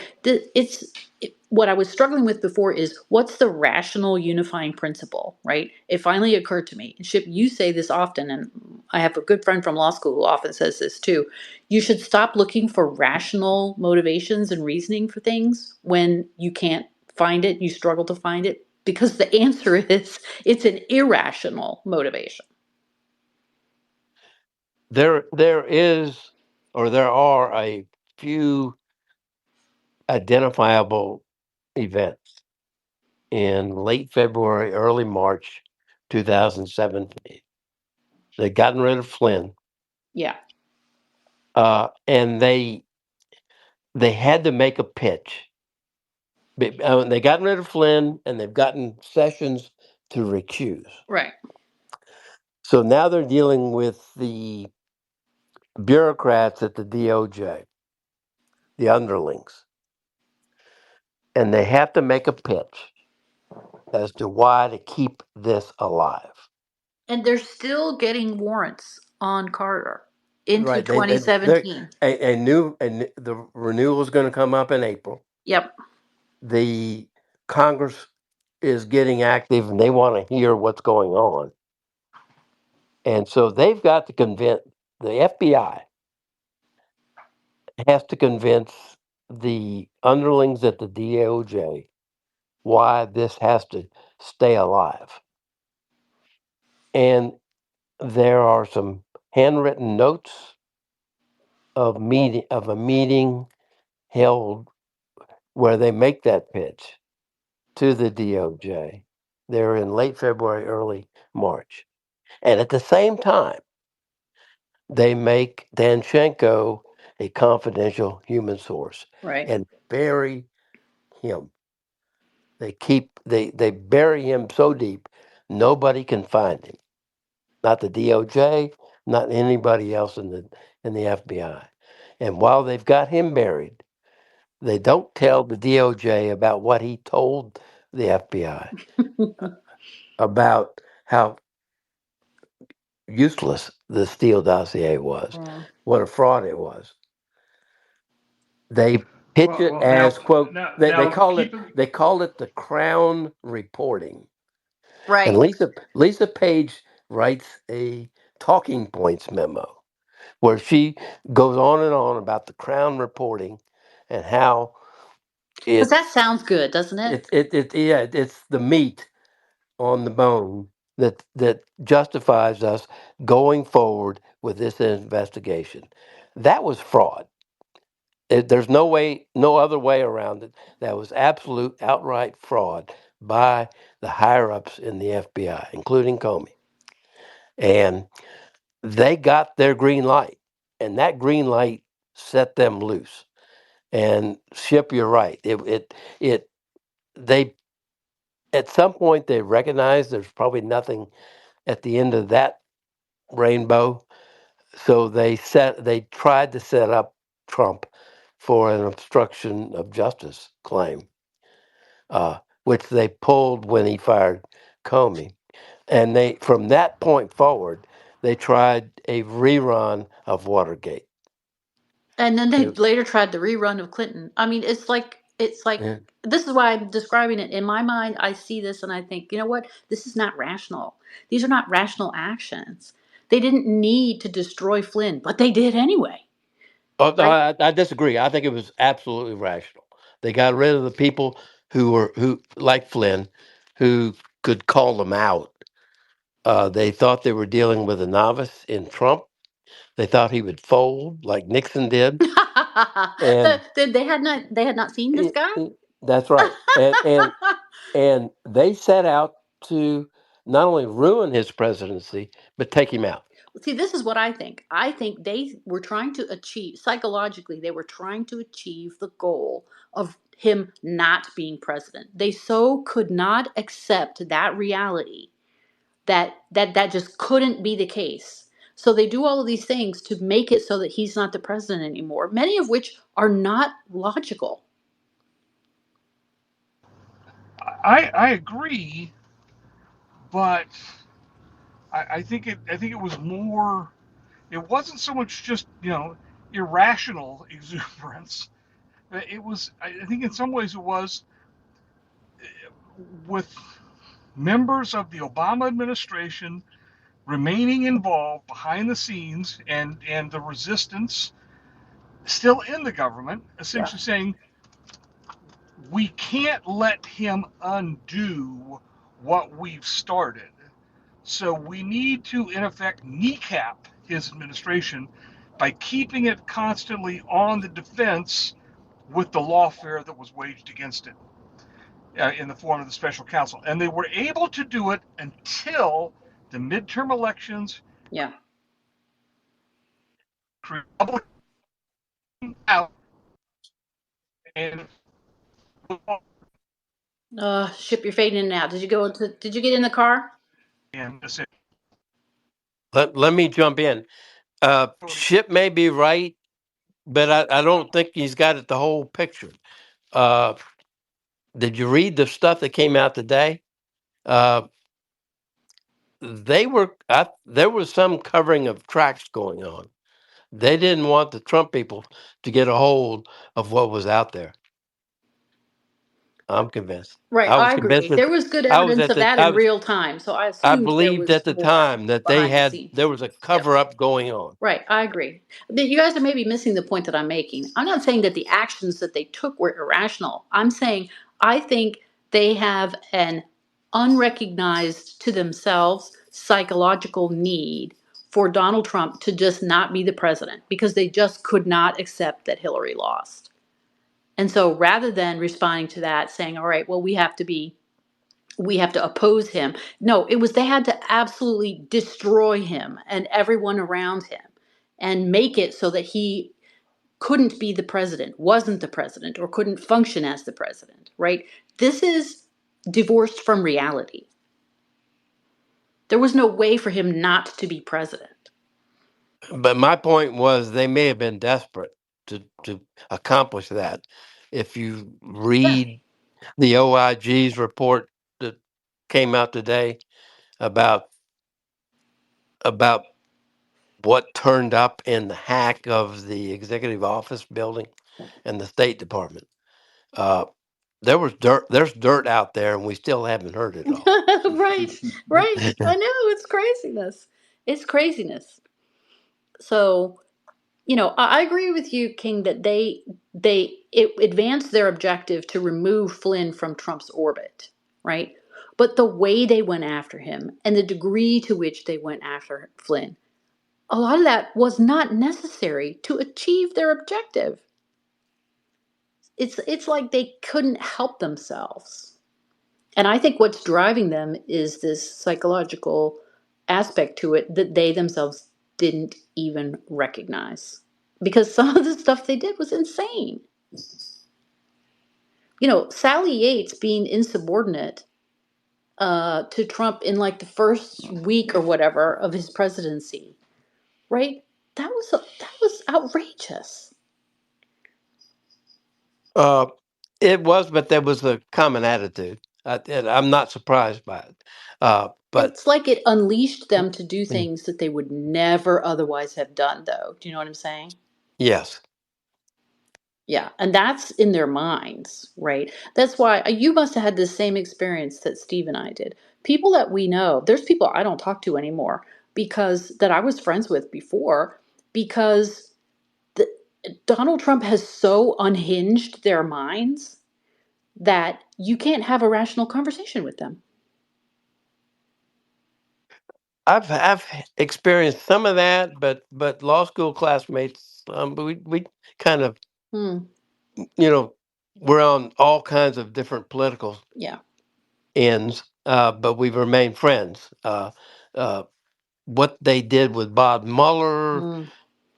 What I was struggling with before is what's the rational unifying principle, right? It finally occurred to me. Ship, you say this often, and I have a good friend from law school who often says this too. You should stop looking for rational motivations and reasoning for things when you can't find it, you struggle to find it, because the answer is it's an irrational motivation. There is, or there are a few identifiable events in late February, early March 2017. They'd gotten rid of Flynn, Yeah, and they had to make a pitch. They gotten rid of Flynn, and they've gotten Sessions to recuse. right. So now they're dealing with the bureaucrats at the DOJ, the underlings, and they have to make a pitch as to why to keep this alive. And they're still getting warrants on Carter into Right? They're 2017. the renewal is going to come up in April. Yep. The Congress is getting active, and they want to hear what's going on, and so they've got to convince the FBI has to convince the underlings at the DOJ why this has to stay alive. And there are some handwritten notes of a meeting held where they make that pitch to the DOJ. They're in late February, early March. And at the same time, they make Danchenko a confidential human source Right. and bury him. They bury him so deep nobody can find him. Not the DOJ, not anybody else in the FBI. And while they've got him buried, they don't tell the DOJ about what he told the FBI about how useless the Steele dossier was, Yeah. what a fraud it was. They pitch it Well, as quote now keep in, they call it the Crown reporting. And Right. Lisa Page writes a talking points memo where she goes on and on about the Crown reporting and how Because it that sounds good, doesn't it? it's the meat on the bone that justifies us going forward with this investigation. That was fraud. There's no other way around it. That was absolute, outright fraud by the higher ups in the FBI, including Comey, and they got their green light, and that green light set them loose. And Ship, you're right. It they at some point they recognized there's probably nothing at the end of that rainbow, so they tried to set up Trump for an obstruction of justice claim, which they pulled when he fired Comey. And they from that point forward they tried a rerun of Watergate. And then they It- later tried the rerun of Clinton. I mean, it's like yeah. this is why I'm describing it. In my mind, I see this and I think, you know what? This is not rational. These are not rational actions. They didn't need to destroy Flynn, but they did anyway. Oh, no, Right? I disagree. I think it was absolutely rational. They got rid of the people who like Flynn, who could call them out. They thought they were dealing with a novice in Trump. They thought he would fold like Nixon did, and They had not seen this guy. that's right. And they set out to not only ruin his presidency but take him out. See, this is what I think. I think they were trying to achieve, psychologically, they were trying to achieve the goal of him not being president. They so could not accept that reality that just couldn't be the case. So they do all of these things to make it so that he's not the president anymore, many of which are not logical. I agree, but I think it was more. It wasn't so much just irrational exuberance. It was. I think in some ways it was with members of the Obama administration remaining involved behind the scenes and the resistance still in the government, Yeah. essentially saying we can't let him undo what we've started. So we need to, in effect, kneecap his administration by keeping it constantly on the defense with the lawfare that was waged against it in the form of the special counsel. And they were able to do it until the midterm elections, Yeah. Republican out, and Ship, you're fading in and out. Did you get in the car? and Let me jump in. Ship may be right, but I don't think he's got it the whole picture. Uh, did you read the stuff that came out today? Uh, there was some covering of tracks going on. They didn't want the Trump people to get a hold of what was out there. I'm convinced. Right, I was I convinced agree. that There was good I was evidence at of the that in real time, so I I assumed there believed was at the more time that behind the scenes. there was a Yep. cover up going on. Right, I agree. You guys are maybe missing the point that I'm making. I'm not saying that the actions that they took were irrational. I'm saying I think they have an unrecognized to themselves psychological need for Donald Trump to just not be the president because they just could not accept that Hillary lost. And so rather than responding to that, saying, all right, well, we have to oppose him. No, it was they had to absolutely destroy him and everyone around him and make it so that he couldn't be the president, wasn't the president, or couldn't function as the president, right? This is divorced from reality. There was no way for him not to be president. But my point was they may have been desperate to accomplish that. If you Yeah. read the OIG's report that came out today about about what turned up in the hack of the executive office building and the State Department. Uh, there's dirt out there, and we still haven't heard it all. Right, right. I know, it's craziness. It's craziness. So I agree with you, King, that it advanced their objective to remove Flynn from Trump's orbit, right? But the way they went after him and the degree to which they went after Flynn, a lot of that was not necessary to achieve their objective. It's like they couldn't help themselves. And I think what's driving them is this psychological aspect to it that they themselves didn't even recognize. Because some of the stuff they did was insane. Sally Yates being insubordinate to Trump in like the first week or whatever of his presidency, right? That was outrageous. Uh, it was, but there was a common attitude. And I'm not surprised by it. But It's like it unleashed them to do things that they would never otherwise have done, though. Do you know what I'm saying? yes, Yeah, and that's in their minds, right? That's why you must have had the same experience that Steve and I did. People that we know, there's people I don't talk to anymore because that I was friends with before because the, Donald Trump has so unhinged their minds that you can't have a rational conversation with them. I've experienced some of that, but law school classmates, we kind of Hmm. you know we're on all kinds of different political Yeah. ends, but we've remained friends. Uh, what they did with Bob Mueller, Hmm.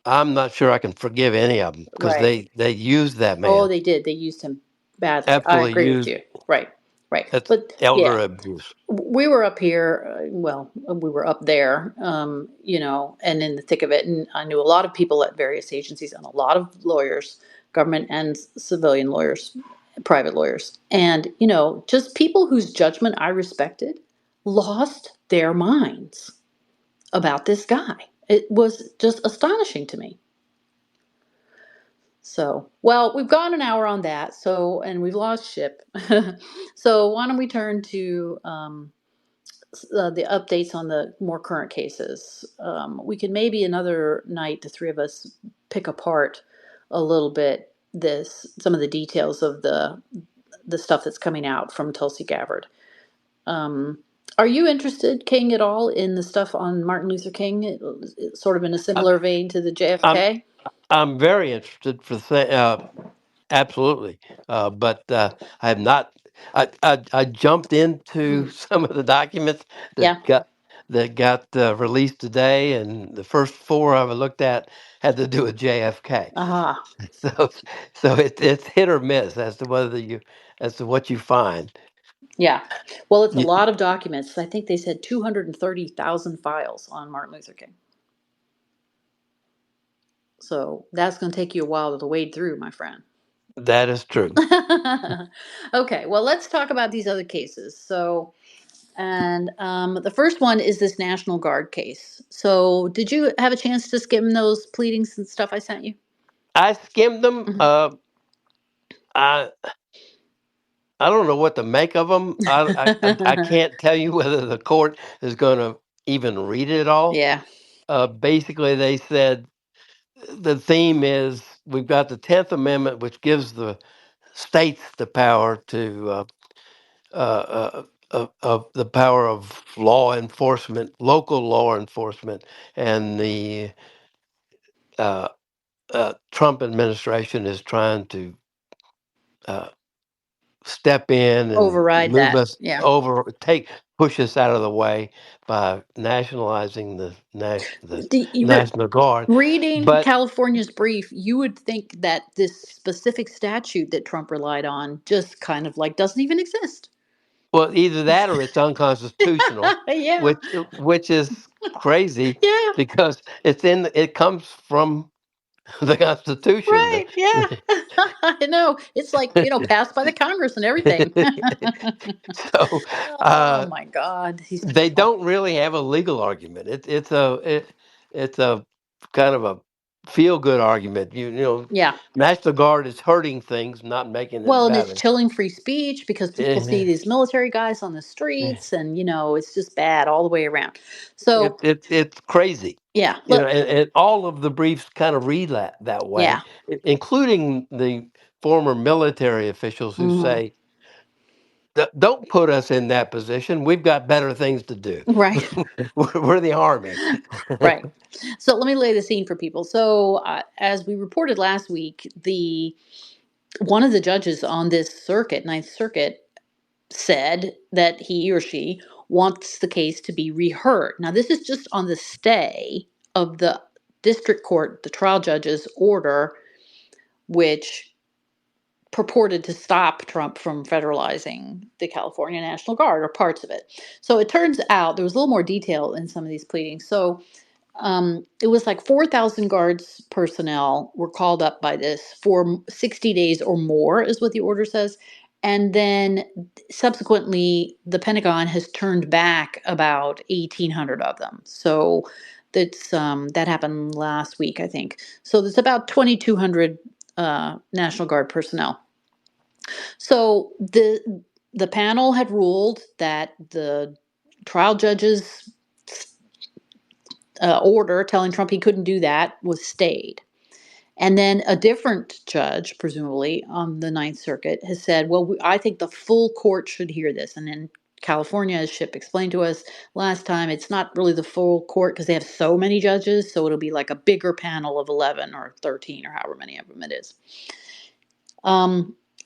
I'm not sure I can forgive any of them because Right. they used that Oh, man. they did. They used him. badly. I absolutely agree with used. you. Right, right. That's But elder yeah, abuse. we were up here, well, we were up there, and in the thick of it. And I knew a lot of people at various agencies and a lot of lawyers, government and civilian lawyers, private lawyers. And, just people whose judgment I respected lost their minds about this guy. It was just astonishing to me. So, well, we've gone an hour on that. So, and we've lost Ship. So, why don't we turn to the updates on the more current cases? We can maybe another night, the three of us, pick apart a little bit some of the details of the stuff that's coming out from Tulsi Gabbard. Um, are you interested, King, at all in the stuff on Martin Luther King? It's sort of in a I, similar vein to the I'm JFK. I'm very interested for absolutely, but I have not. I jumped into Mm. some of the documents Yeah. that got released today, and the first four I looked at had to do with JFK. Aha. So it's hit or miss as to what you find. Yeah. Well, it's a You, lot of documents. I think they said 230,000 files on Martin Luther King. So that's going to take you a while to wade through, my friend. that is true. Okay, well, let's talk about these other cases. So, and the first one is this National Guard case. So, did you have a chance to skim those pleadings and stuff I sent you? I skimmed them. Mhm. I I don't know what to make of them. I can't tell you whether the court is going to even read it all. Yeah. Basically, they said the theme is we've got the 10th Amendment, which gives the states the power of the power of law enforcement, local law enforcement, and the uh, Trump administration is trying to uh, step in and Override move that. us Yeah. over, push us out of the way by nationalizing the But National Guard. reading But California's brief, you would think that this specific statute that Trump relied on just kind of like doesn't even exist. well, either that or it's unconstitutional, Yeah. which is crazy Yeah. because it comes from the Constitution. Right. Yeah. I know. It's like, passed by the Congress and everything. So Oh uh, my God. These they people. don't really have a legal argument. It's a kind of a feel good argument. Yeah. National Guard is hurting things, not making it Well, and it's better. chilling free speech because people see Eh, these military guys on the eh, streets and, it's just bad all the way around. So, it's crazy. yeah. But And all of the briefs kind of read that way, yeah. including the former military officials who Hmm. say, Don't put us in that position. We've got better things to do. Right. We're the army." Right. So let me lay the scene for people. So, as we reported last week, the one of the judges on this circuit, Ninth Circuit, said that he or she wants the case to be reheard. Now, this is just on the stay of the district court, the trial judge's order, which purported to stop Trump from federalizing the California National Guard or parts of it. So it turns out there was a little more detail in some of these pleadings. So it was like 4,000 guards personnel were called up by this for 60 days or more, is what the order says. And then subsequently, the Pentagon has turned back about 1,800 of them. So that happened last week, I think. So there's about 2,200 National Guard personnel. So the panel had ruled that the trial judge's order telling Trump he couldn't do that was stayed. And then a different judge, presumably on the Ninth Circuit, has said, well, I think the full court should hear this. And then California, as Ship explained to us last time, it's not really the full court because they have so many judges. So it'll be like a bigger panel of 11 or 13 or however many of them it is.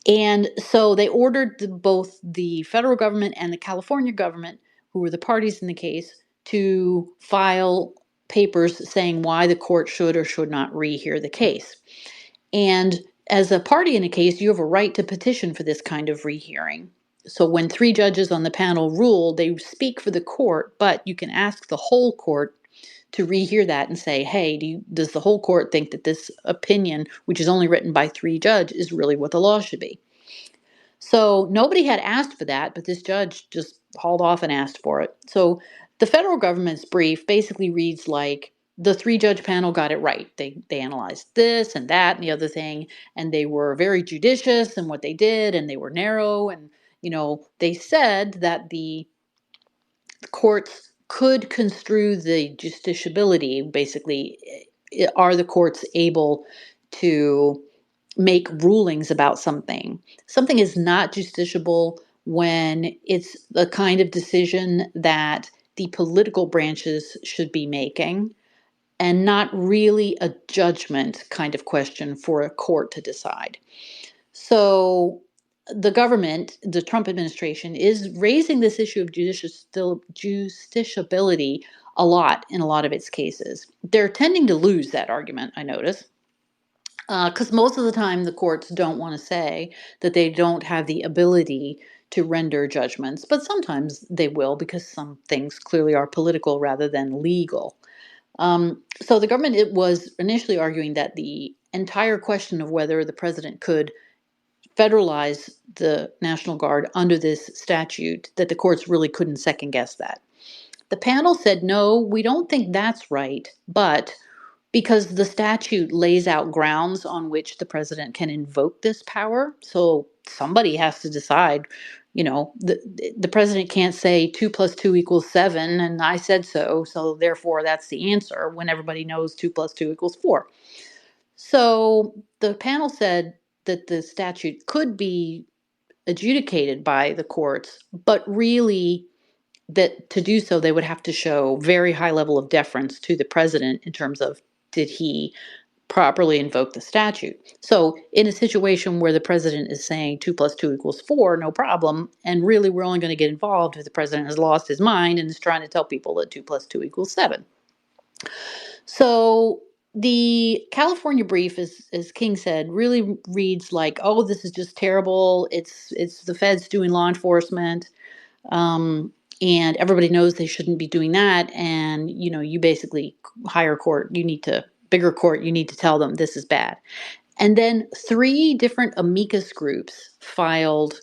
And so they ordered both the federal government and the California government, who were the parties in the case, to file papers saying why the court should or should not rehear the case. And As a party in a case, you have a right to petition for this kind of rehearing. So when three judges on the panel rule, they speak for the court, but you can ask the whole court to rehear that and say, hey, does the whole court think that this opinion, which is only written by three judges, is really what the law should be? So nobody had asked for that, but this judge just hauled off and asked for it. So the federal government's brief basically reads like the three-judge panel got it right. They analyzed this and that and the other thing, and they were very judicious in what they did, and they were narrow, and they said that the courts could construe the justiciability. Basically, are the courts able to make rulings about something? Something is not justiciable when it's the kind of decision that the political branches should be making, and not really a judgment kind of question for a court to decide. So the government, the Trump administration, is raising this issue of justiciability a lot in a lot of its cases. They're tending to lose that argument, I notice, because most of the time the courts don't want to say that they don't have the ability to render judgments, but sometimes they will, because some things clearly are political rather than legal. So the government, it was initially arguing that the entire question of whether the president could federalize the National Guard under this statute, that the courts really couldn't second guess that. The panel said, no, we don't think that's right, but because the statute lays out grounds on which the president can invoke this power, so somebody has to decide. The president can't say 2 + 2 = 7, and I said so therefore that's the answer, when everybody knows 2 + 2 = 4. So the panel said that the statute could be adjudicated by the courts, but really that to do so, they would have to show very high level of deference to the president in terms of, did he properly invoke the statute? So in a situation where the president is saying 2 + 2 = 4, no problem, and really we're only going to get involved if the president has lost his mind and is trying to tell people that 2 + 2 = 7. So the California brief, as King said, really reads like, oh, this is just terrible. It's the feds doing law enforcement, and everybody knows they shouldn't be doing that. And you basically higher court, bigger court, you need to tell them this is bad. And then three different amicus groups filed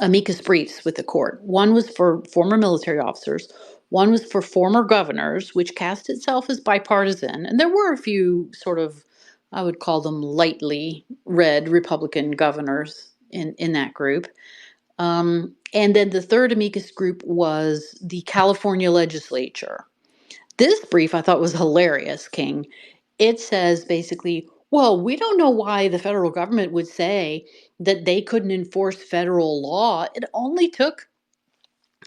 amicus briefs with the court. One was for former military officers. One was for former governors, which cast itself as bipartisan. And there were a few sort of, I would call them lightly red Republican governors in that group. And then the third amicus group was the California legislature. This brief I thought was hilarious, King. It says basically, well, we don't know why the federal government would say that they couldn't enforce federal law. It only took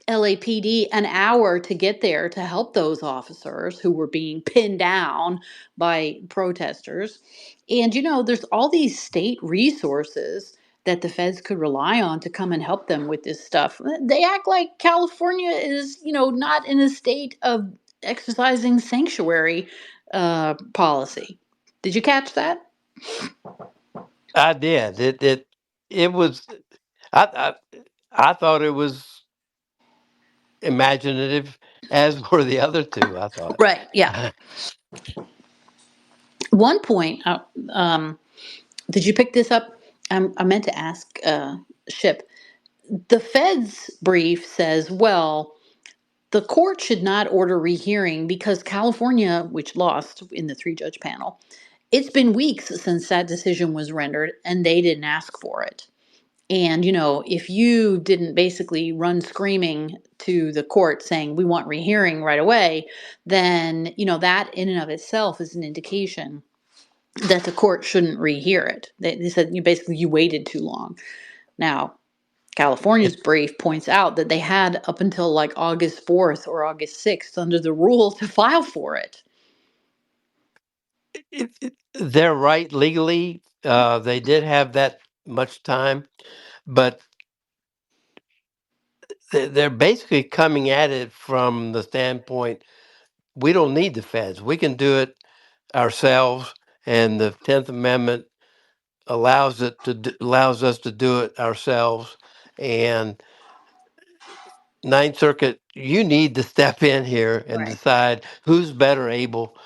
LAPD an hour to get there to help those officers who were being pinned down by protesters. And there's all these state resources that the feds could rely on to come and help them with this stuff. They act like California is, not in a state of exercising sanctuary policy. Did you catch that? I did. It was. I I thought it was imaginative, as were the other two. I thought. Right. Yeah. One point, did you pick this up? I meant to ask Ship. The Fed's brief says, well, the court should not order rehearing because California, which lost in the three-judge panel, it's been weeks since that decision was rendered, and they didn't ask for it. And, if you didn't basically run screaming to the court saying, we want rehearing right away, then, that in and of itself is an indication that the court shouldn't rehear it. They said you waited too long. Now, California's It, brief points out that they had up until like August 4th or August 6th under the rule to file for it. they're right legally. They did have that much time, but they're basically coming at it from the standpoint, we don't need the feds. We can do it ourselves, and the 10th Amendment allows allows us to do it ourselves. And Ninth Circuit, you need to step in here and Right. decide who's better able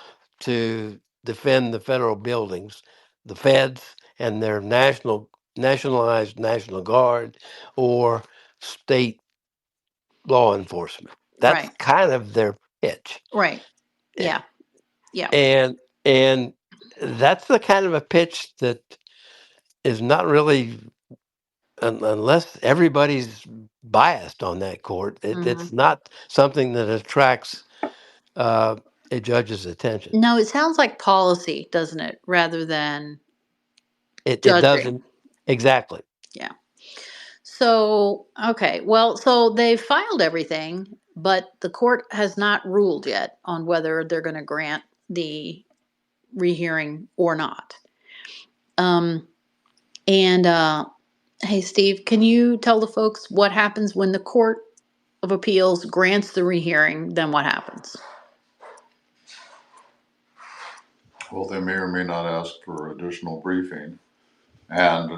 to defend the federal buildings, the feds and their nationalized National Guard, or state law enforcement. That's Right. kind of their pitch. Right. Yeah. Yeah. And and that's the kind of a pitch that is not really unless everybody's biased on that court. Hmm. It's not something that attracts uh, a judge's attention. No, it sounds like policy, doesn't it, rather than It judging. doesn't exactly. Yeah. So, okay. Well, so they've filed everything, but the court has not ruled yet on whether they're going to grant the rehearing or not. Um, and hey, Steve, can you tell the folks what happens when the Court of Appeals grants the rehearing? Then what happens? Well, they may or may not ask for additional briefing, and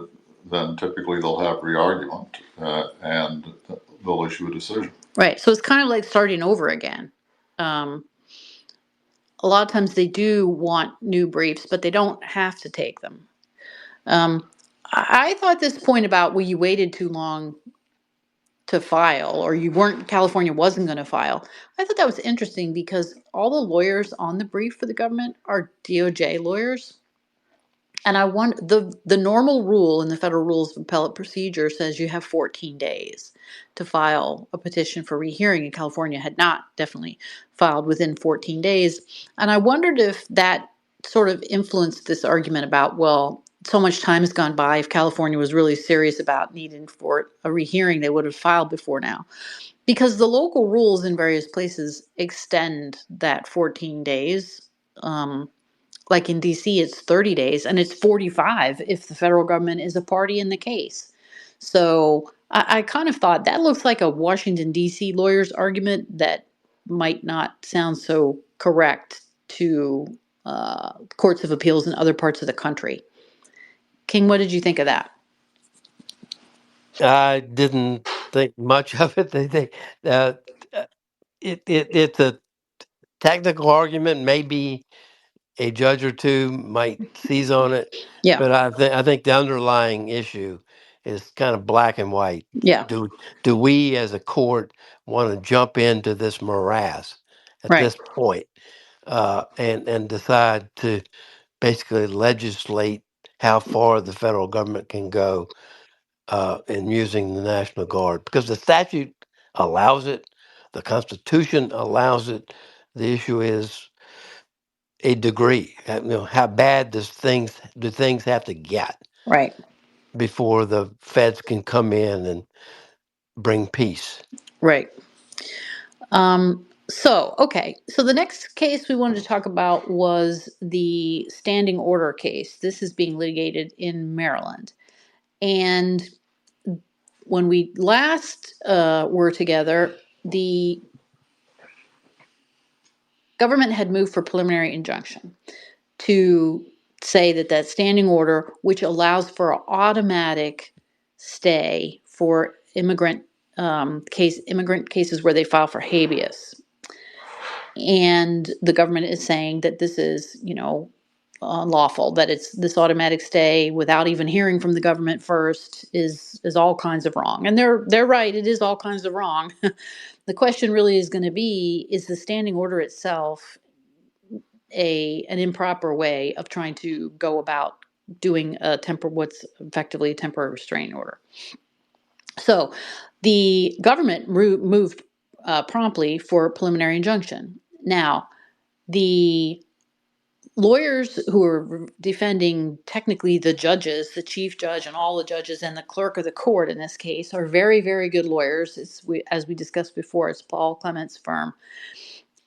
then typically they'll have re-argument, and they'll issue a decision. Right. So it's kind of like starting over again. Um, a lot of times they do want new briefs, but they don't have to take them. I thought this point about, well, you waited too long to file, or you weren't, California wasn't going to file. I thought that was interesting because all the lawyers on the brief for the government are DOJ lawyers. And I want the normal rule in the Federal Rules of Appellate Procedure says you have 14 days to file a petition for rehearing, and California had not definitely filed within 14 days. And I wondered if that sort of influenced this argument about, well, so much time has gone by. If California was really serious about needing for a rehearing, they would have filed before now. Because the local rules in various places extend that 14 days. Like in DC, it's 30 days and it's 45 if the federal government is a party in the case. So I kind of thought that looks like a Washington, DC lawyer's argument that might not sound so correct to courts of appeals in other parts of the country. King, what did you think of that? I didn't think much of it. They think uh, it's a technical argument. Maybe a judge or two might seize on it, Yeah, but I think the underlying issue is kind of black and white. yeah, Do we as a court want to jump into this morass at right, this point, and decide to basically legislate how far the federal government can go in using the National Guard? Because the statute allows it, the Constitution allows it. The issue is a degree. How bad do things have to get right, before the feds can come in and bring peace? right. Okay. So the next case we wanted to talk about was the standing order case. This is being litigated in Maryland. And when we last were together, the government had moved for preliminary injunction to say that that standing order, which allows for an automatic stay for immigrant cases where they file for habeas, and the government is saying that this is, unlawful, that it's this automatic stay without even hearing from the government first is all kinds of wrong. And they're right, it is all kinds of wrong. The question really is going to be, is the standing order itself an improper way of trying to go about doing what's effectively a temporary restraining order? So the government moved promptly for a preliminary injunction. Now, the lawyers who are defending technically the judges, the chief judge and all the judges and the clerk of the court in this case, are very, very good lawyers. As we discussed before, it's Paul Clement's firm.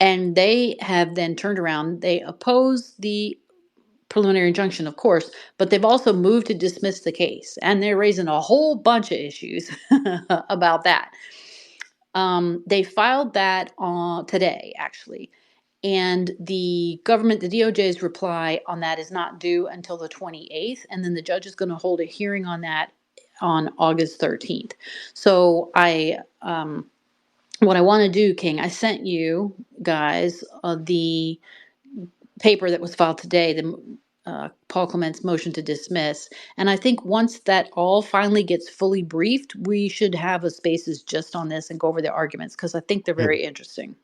And they have then turned around. They oppose the preliminary injunction, of course, but they've also moved to dismiss the case. And they're raising a whole bunch of issues about that. They filed that today, actually. And the government, the DOJ's reply on that is not due until the 28th. And then the judge is going to hold a hearing on that on August 13th. So what I want to do, King, I sent you guys the paper that was filed today, the Paul Clement's motion to dismiss. And I think once that all finally gets fully briefed, we should have a spaces just on this and go over the arguments because I think they're very interesting.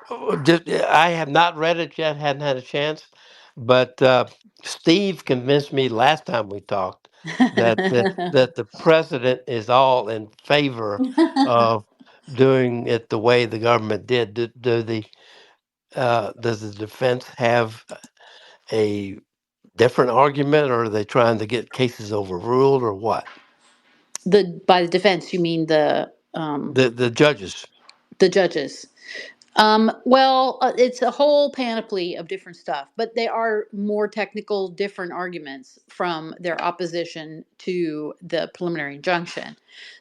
I have not read it yet, hadn't had a chance, but Steve convinced me last time we talked that the president is all in favor of doing it the way the government did. Does the defense have a different argument, or are they trying to get cases overruled, or what? By the defense, you mean The judges. the judges? Well, it's a whole panoply of different stuff, but they are more technical, different arguments from their opposition to the preliminary injunction.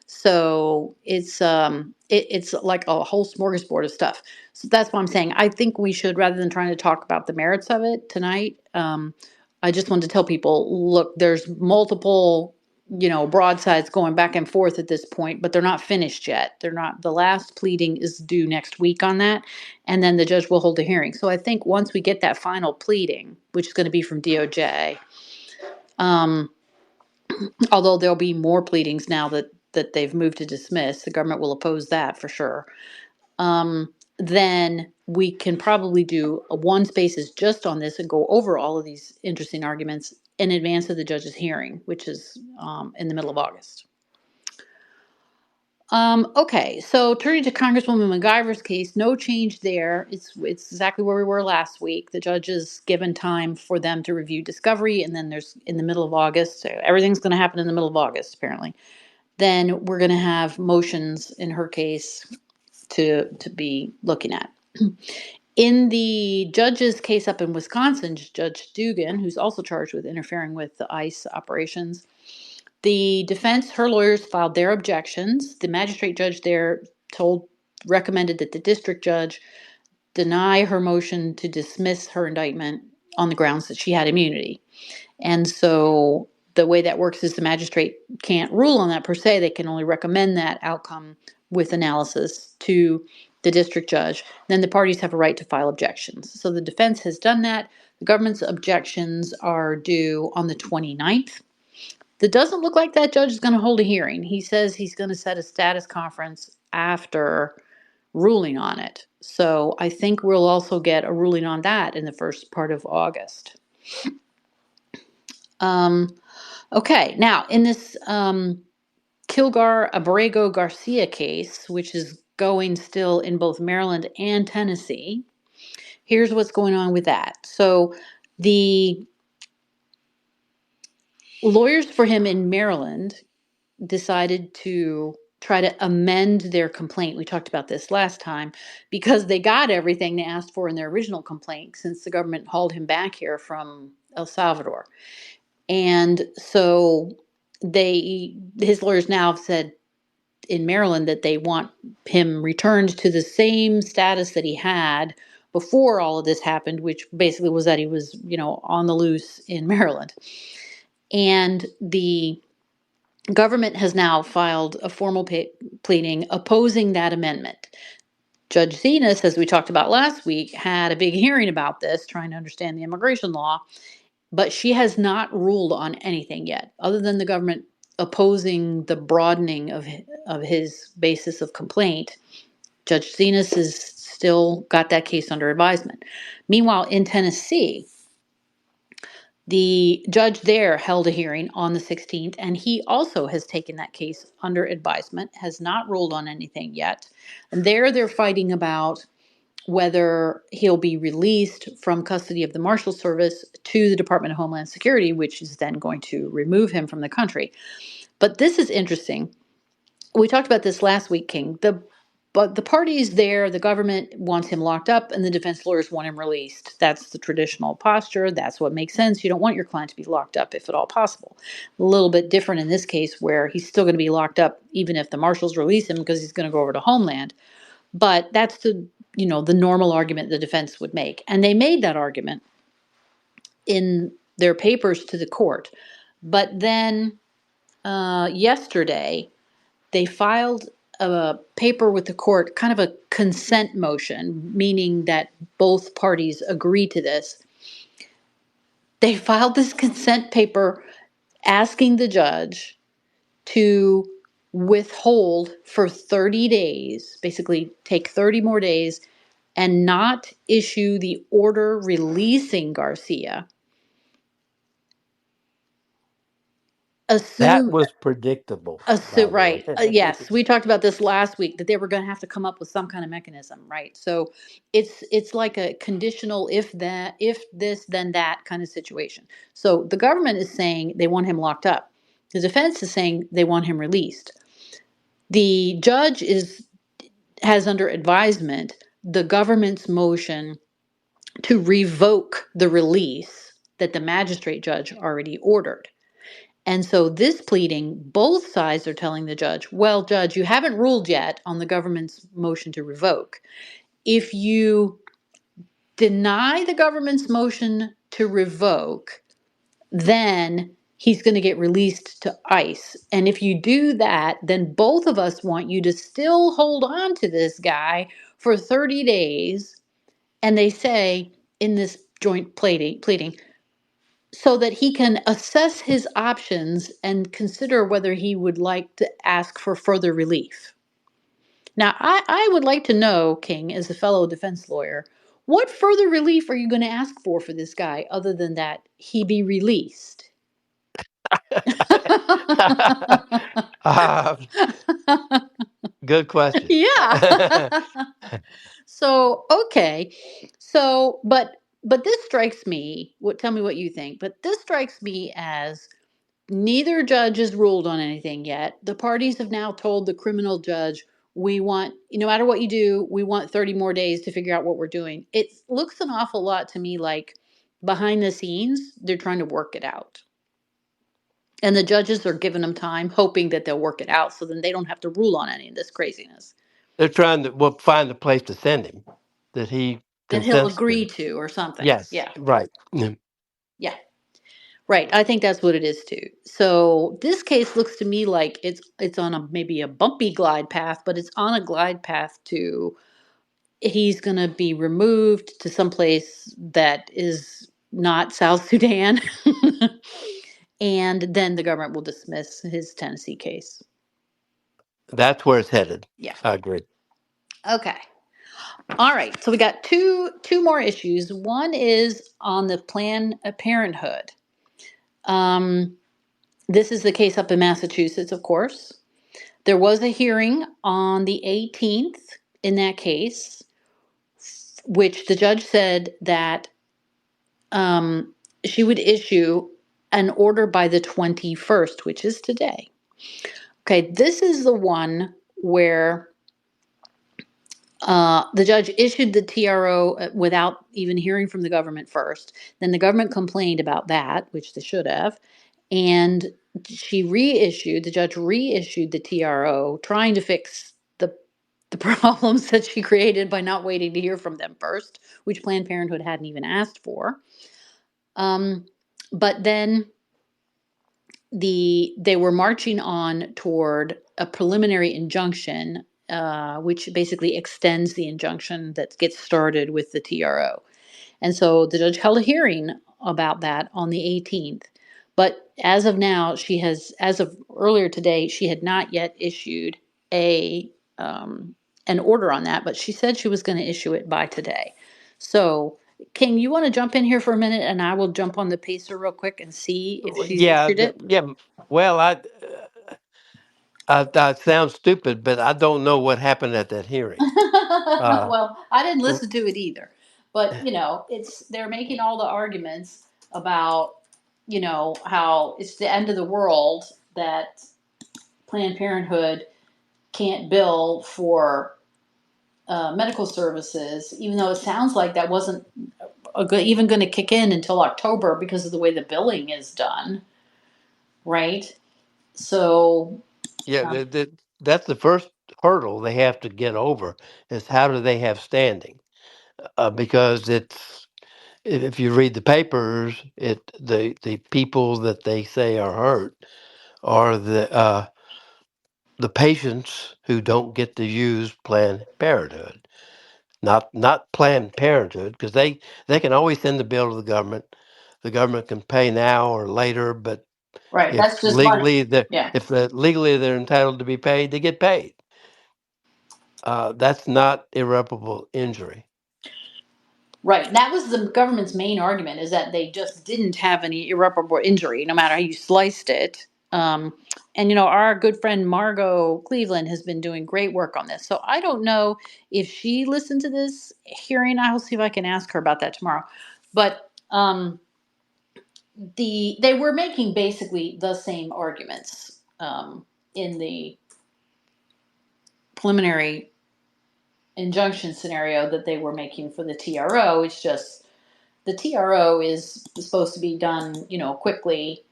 So it's like a whole smorgasbord of stuff. So that's what I'm saying. I think we should, rather than trying to talk about the merits of it tonight, I just wanted to tell people, look, there's multiple broadsides going back and forth at this point, but they're not finished yet. They're not, the last pleading is due next week on that, and then the judge will hold a hearing. So I think once we get that final pleading, which is going to be from DOJ, although there'll be more pleadings now that they've moved to dismiss, the government will oppose that for sure. Then we can probably do a one spaces just on this and go over all of these interesting arguments in advance of the judge's hearing, which is in the middle of August. Okay, so turning to Congresswoman MacGyver's case, no change there. It's exactly where we were last week. The judge is given time for them to review discovery, and then there's in the middle of August. So everything's going to happen in the middle of August, apparently. Then we're going to have motions in her case to be looking at. In the judge's case up in Wisconsin, Judge Dugan, who's also charged with interfering with the ICE operations, the defense, her lawyers filed their objections. The magistrate judge there recommended that the district judge deny her motion to dismiss her indictment on the grounds that she had immunity. And so the way that works is the magistrate can't rule on that per se. They can only recommend that outcome with analysis to the district judge. Then the parties have a right to file objections. So the defense has done that. The government's objections are due on the 29th. It doesn't look like that judge is going to hold a hearing. He says he's going to set a status conference after ruling on it. So I think we'll also get a ruling on that in the first part of August. Okay, now in this Kilgar Abrego Garcia case, which is going still in both Maryland and Tennessee, here's what's going on with that. So the lawyers for him in Maryland decided to try to amend their complaint. We talked about this last time because they got everything they asked for in their original complaint since the government hauled him back here from El Salvador. And so his lawyers now have said in Maryland that they want him returned to the same status that he had before all of this happened, which basically was that he was, on the loose in Maryland. And the government has now filed a formal pleading opposing that amendment. Judge Zenas, as we talked about last week, had a big hearing about this, trying to understand the immigration law, but she has not ruled on anything yet, other than the government opposing the broadening of his basis of complaint. Judge Zenas has still got that case under advisement. Meanwhile, in Tennessee, the judge there held a hearing on the 16th, and he also has taken that case under advisement, has not ruled on anything yet. And they're fighting about whether he'll be released from custody of the Marshal Service to the Department of Homeland Security, which is then going to remove him from the country. But this is interesting. We talked about this last week, King. But the parties there, the government wants him locked up and the defense lawyers want him released. That's the traditional posture. That's what makes sense. You don't want your client to be locked up if at all possible. A little bit different in this case where he's still going to be locked up even if the marshals release him because he's going to go over to Homeland. But that's the the normal argument the defense would make. And they made that argument in their papers to the court. But then yesterday, they filed a paper with the court, kind of a consent motion, meaning that both parties agree to this. They filed this consent paper asking the judge to withhold for 30 days, basically take 30 more days, and not issue the order releasing Garcia. That Assume, was predictable, by the right. way. Yes, we talked about this last week that they were going to have to come up with some kind of mechanism, right? So it's like a conditional if this then that kind of situation. So the government is saying they want him locked up. The defense is saying they want him released. The judge has under advisement the government's motion to revoke the release that the magistrate judge already ordered. And so this pleading, both sides are telling the judge, well, judge, you haven't ruled yet on the government's motion to revoke. If you deny the government's motion to revoke, then he's going to get released to ICE. And if you do that, then both of us want you to still hold on to this guy for 30 days. And they say in this joint pleading, so that he can assess his options and consider whether he would like to ask for further relief. Now, I would like to know, King, as a fellow defense lawyer, what further relief are you going to ask for this guy other than that he be released? uh, Good question. Yeah. So, okay. So, but this strikes me, tell me what you think, but this strikes me as neither judge has ruled on anything yet. The parties have now told the criminal judge, we want, no matter what you do, we want 30 more days to figure out what we're doing. It looks an awful lot to me like behind the scenes, they're trying to work it out. And the judges are giving them time, hoping that they'll work it out so then they don't have to rule on any of this craziness. They're trying to find a place to send him that he That he'll consents agree to. to or something. Yes, Yeah. right. Yeah. Right. I think that's what it is too. So this case looks to me like it's on maybe a bumpy glide path, but it's on a glide path to he's going to be removed to someplace that is not South Sudan. And then the government will dismiss his Tennessee case. That's where it's headed. Yeah. I agree. Okay. All right. So we got two more issues. One is on the Planned Parenthood. This is the case up in Massachusetts, of course. There was a hearing on the 18th in that case, which the judge said that she would issue an order by the 21st, which is today. Okay, this is the one where the judge issued the TRO without even hearing from the government first. Then the government complained about that, which they should have. And the judge reissued the TRO, trying to fix the problems that she created by not waiting to hear from them first, which Planned Parenthood hadn't even asked for. But then they were marching on toward a preliminary injunction, which basically extends the injunction that gets started with the TRO. And so the judge held a hearing about that on the 18th. But as of now, as of earlier today, she had not yet issued an order on that, but she said she was going to issue it by today. So, King, you want to jump in here for a minute, and I will jump on the pacer real quick and see if she's issued it? Yeah. Well, I sound stupid, but I don't know what happened at that hearing. Well, I didn't listen to it either, but they're making all the arguments about how it's the end of the world that Planned Parenthood can't bill for medical services, even though it sounds like that wasn't even going to kick in until October because of the way the billing is done, right? So Yeah, that's the first hurdle they have to get over is how do they have standing? Because if you read the papers, the people that they say are hurt are the patients who don't get to use Planned Parenthood, not Planned Parenthood, because they can always send the bill to the government. The government can pay now or later, but Right. if That's just money. legally they're Yeah. legally they're entitled to be paid, they get paid. That's not irreparable injury. Right. That was the government's main argument, is that they just didn't have any irreparable injury, no matter how you sliced it. And our good friend Margot Cleveland has been doing great work on this. So I don't know if she listened to this hearing. I'll see if I can ask her about that tomorrow. But they were making basically the same arguments in the preliminary injunction scenario that they were making for the TRO. It's just the TRO is supposed to be done, quickly,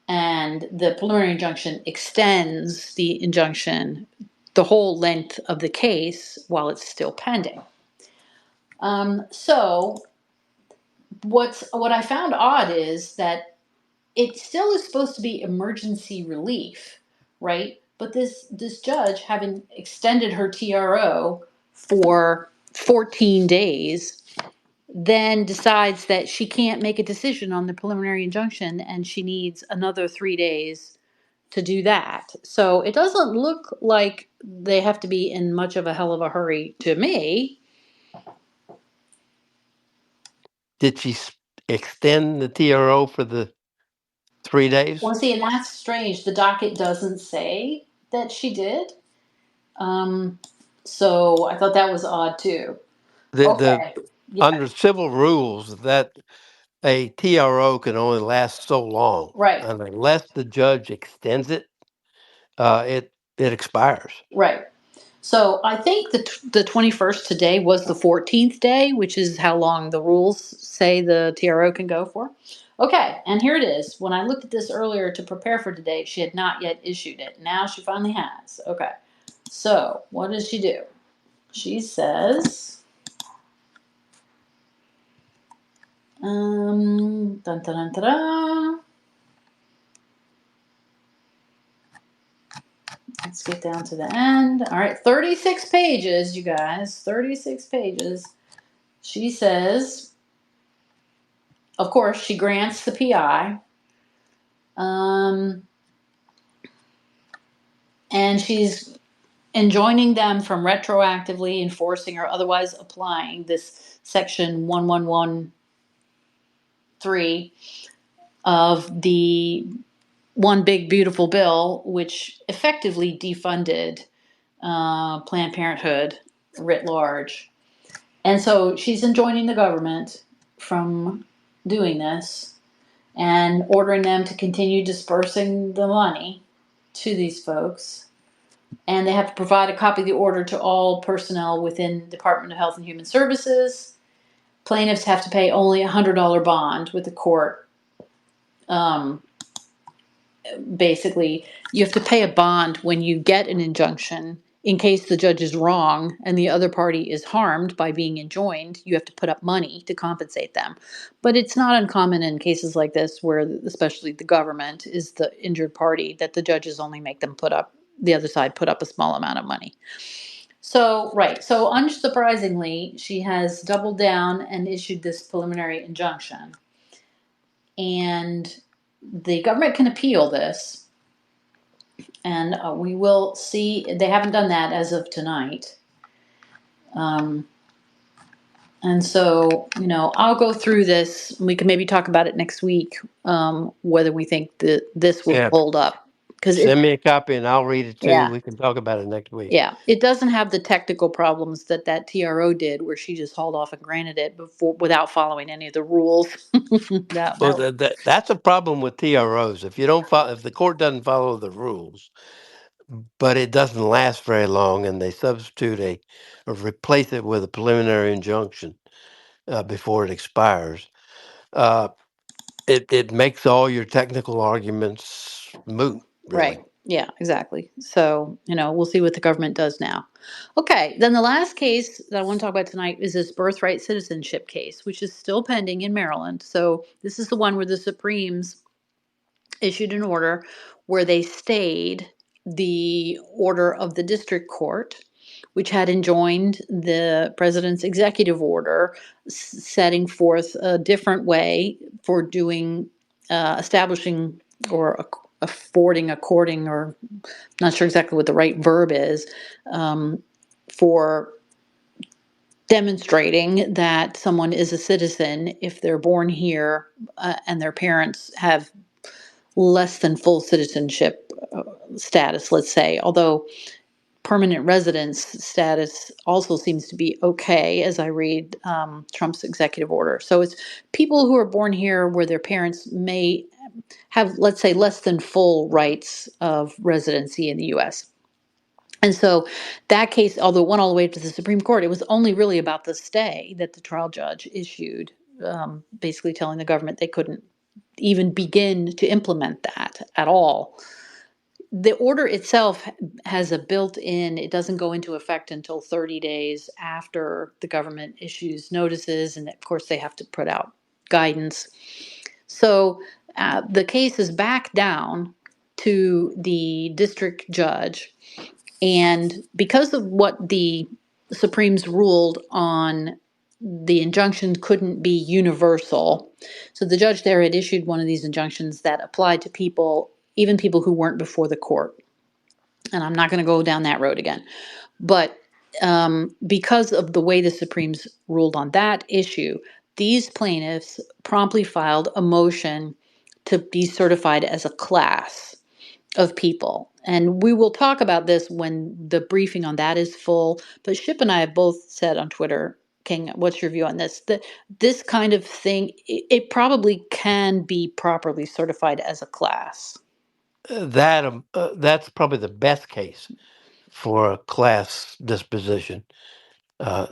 and the preliminary injunction extends the injunction the whole length of the case while it's still pending. So what I found odd is that it still is supposed to be emergency relief, right? But this judge, having extended her TRO for 14 days, then decides that she can't make a decision on the preliminary injunction and she needs another 3 days to do that. So it doesn't look like they have to be in much of a hell of a hurry to me. Did she extend the TRO for the 3 days? Well, see, and that's strange. The docket doesn't say that she did. So I thought that was odd too. The Okay. Yeah. Under civil rules that a TRO can only last so long, Right. and unless the judge extends it, it expires. Right. So I think the 21st today was the 14th day, which is how long the rules say the TRO can go for. Okay, and here it is. When I looked at this earlier to prepare for today, she had not yet issued it. Now she finally has. Okay. So what does she do? She says, dun, dun, dun, dun, dun. Let's get down to the end. All right, 36 pages, you guys. 36 pages. She says, of course, she grants the PI. And she's enjoining them from retroactively enforcing or otherwise applying this section 1113 of the One Big Beautiful Bill, which effectively defunded Planned Parenthood writ large. And so she's enjoining the government from doing this and ordering them to continue dispersing the money to these folks. And they have to provide a copy of the order to all personnel within Department of Health and Human Services. Plaintiffs have to pay only a $100 bond with the court. Basically, you have to pay a bond when you get an injunction. In case the judge is wrong and the other party is harmed by being enjoined, you have to put up money to compensate them. But it's not uncommon in cases like this, where especially the government is the injured party, that the judges only make them the other side put up a small amount of money. So, right. So, unsurprisingly, she has doubled down and issued this preliminary injunction. And the government can appeal this. And we will see. They haven't done that as of tonight. And so, I'll go through this. We can maybe talk about it next week, whether we think that this will Yeah. hold up. Because Send me a copy and I'll read it too. yeah. We can talk about it next week. Yeah, it doesn't have the technical problems that TRO did, where she just hauled off and granted it without following any of the rules. Well, that's a problem with TROs. If if the court doesn't follow the rules, but it doesn't last very long, and they substitute or replace it with a preliminary injunction before it expires, it makes all your technical arguments moot, really. Right. Yeah, exactly. So, we'll see what the government does now. Okay, then the last case that I want to talk about tonight is this birthright citizenship case, which is still pending in Maryland. So, this is the one where the Supremes issued an order where they stayed the order of the district court, which had enjoined the president's executive order setting forth a different way for doing, establishing or affording, according, or not sure exactly what the right verb is, for demonstrating that someone is a citizen if they're born here and their parents have less than full citizenship status, let's say, although permanent residence status also seems to be okay as I read Trump's executive order. So it's people who are born here where their parents may have, let's say, less than full rights of residency in the US. And so that case, although it went all the way to the Supreme Court, it was only really about the stay that the trial judge issued, basically telling the government they couldn't even begin to implement that at all. The order itself has a built-in, it doesn't go into effect until 30 days after the government issues notices, and of course they have to put out guidance. So the case is back down to the district judge, and because of what the Supremes ruled on, the injunction couldn't be universal. So the judge there had issued one of these injunctions that applied to people, even people who weren't before the court. And I'm not going to go down that road again. But because of the way the Supremes ruled on that issue, these plaintiffs promptly filed a motion to be certified as a class of people. And we will talk about this when the briefing on that is full. But Ship and I have both said on Twitter, King, what's your view on this? That this kind of thing, it probably can be properly certified as a class. That's probably the best case for a class disposition. Uh,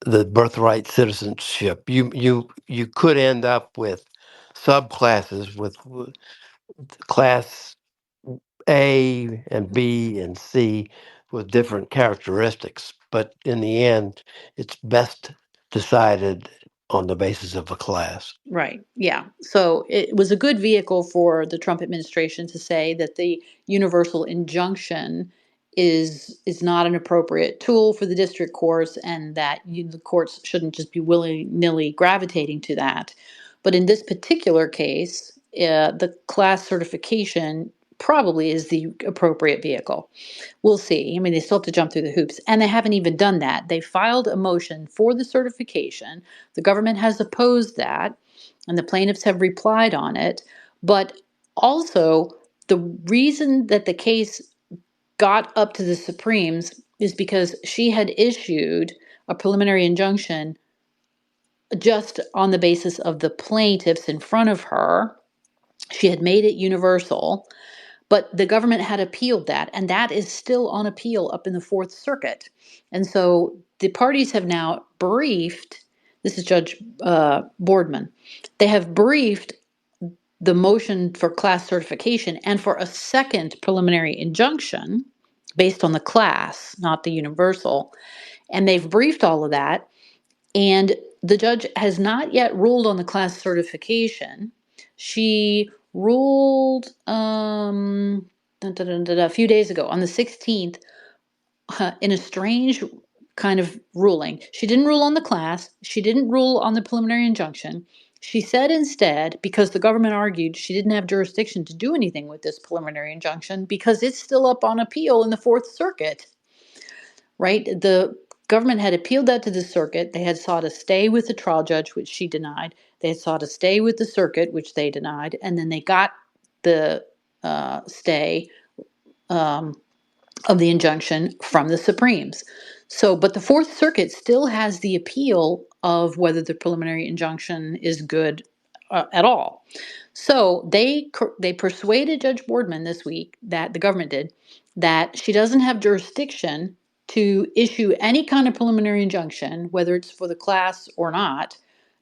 the birthright citizenship. You could end up with subclasses with class A and B and C with different characteristics, but in the end, it's best decided on the basis of a class. Right. Yeah. So it was a good vehicle for the Trump administration to say that the universal injunction is not an appropriate tool for the district courts, and that the courts shouldn't just be willy-nilly gravitating to that. But in this particular case, the class certification probably is the appropriate vehicle. We'll see. I mean, they still have to jump through the hoops, and they haven't even done that. They filed a motion for the certification. The government has opposed that, and the plaintiffs have replied on it. But also, the reason that the case got up to the Supremes is because she had issued a preliminary injunction just on the basis of the plaintiffs in front of her. She had made it universal, but the government had appealed that, and that is still on appeal up in the Fourth Circuit. And so the parties have now briefed, this is Judge Boardman, they have briefed the motion for class certification and for a second preliminary injunction based on the class, not the universal. And they've briefed all of that. And the judge has not yet ruled on the class certification. She ruled a few days ago on the 16th in a strange kind of ruling. She didn't rule on the class. She didn't rule on the preliminary injunction. She said instead, because the government argued she didn't have jurisdiction to do anything with this preliminary injunction because it's still up on appeal in the Fourth Circuit, right? The government had appealed that to the circuit. They had sought a stay with the trial judge, which she denied. They had sought a stay with the circuit, which they denied. And then they got the stay of the injunction from the Supremes. So, but the Fourth Circuit still has the appeal of whether the preliminary injunction is good at all. So they persuaded Judge Boardman this week, that the government did, that she doesn't have jurisdiction to issue any kind of preliminary injunction, whether it's for the class or not,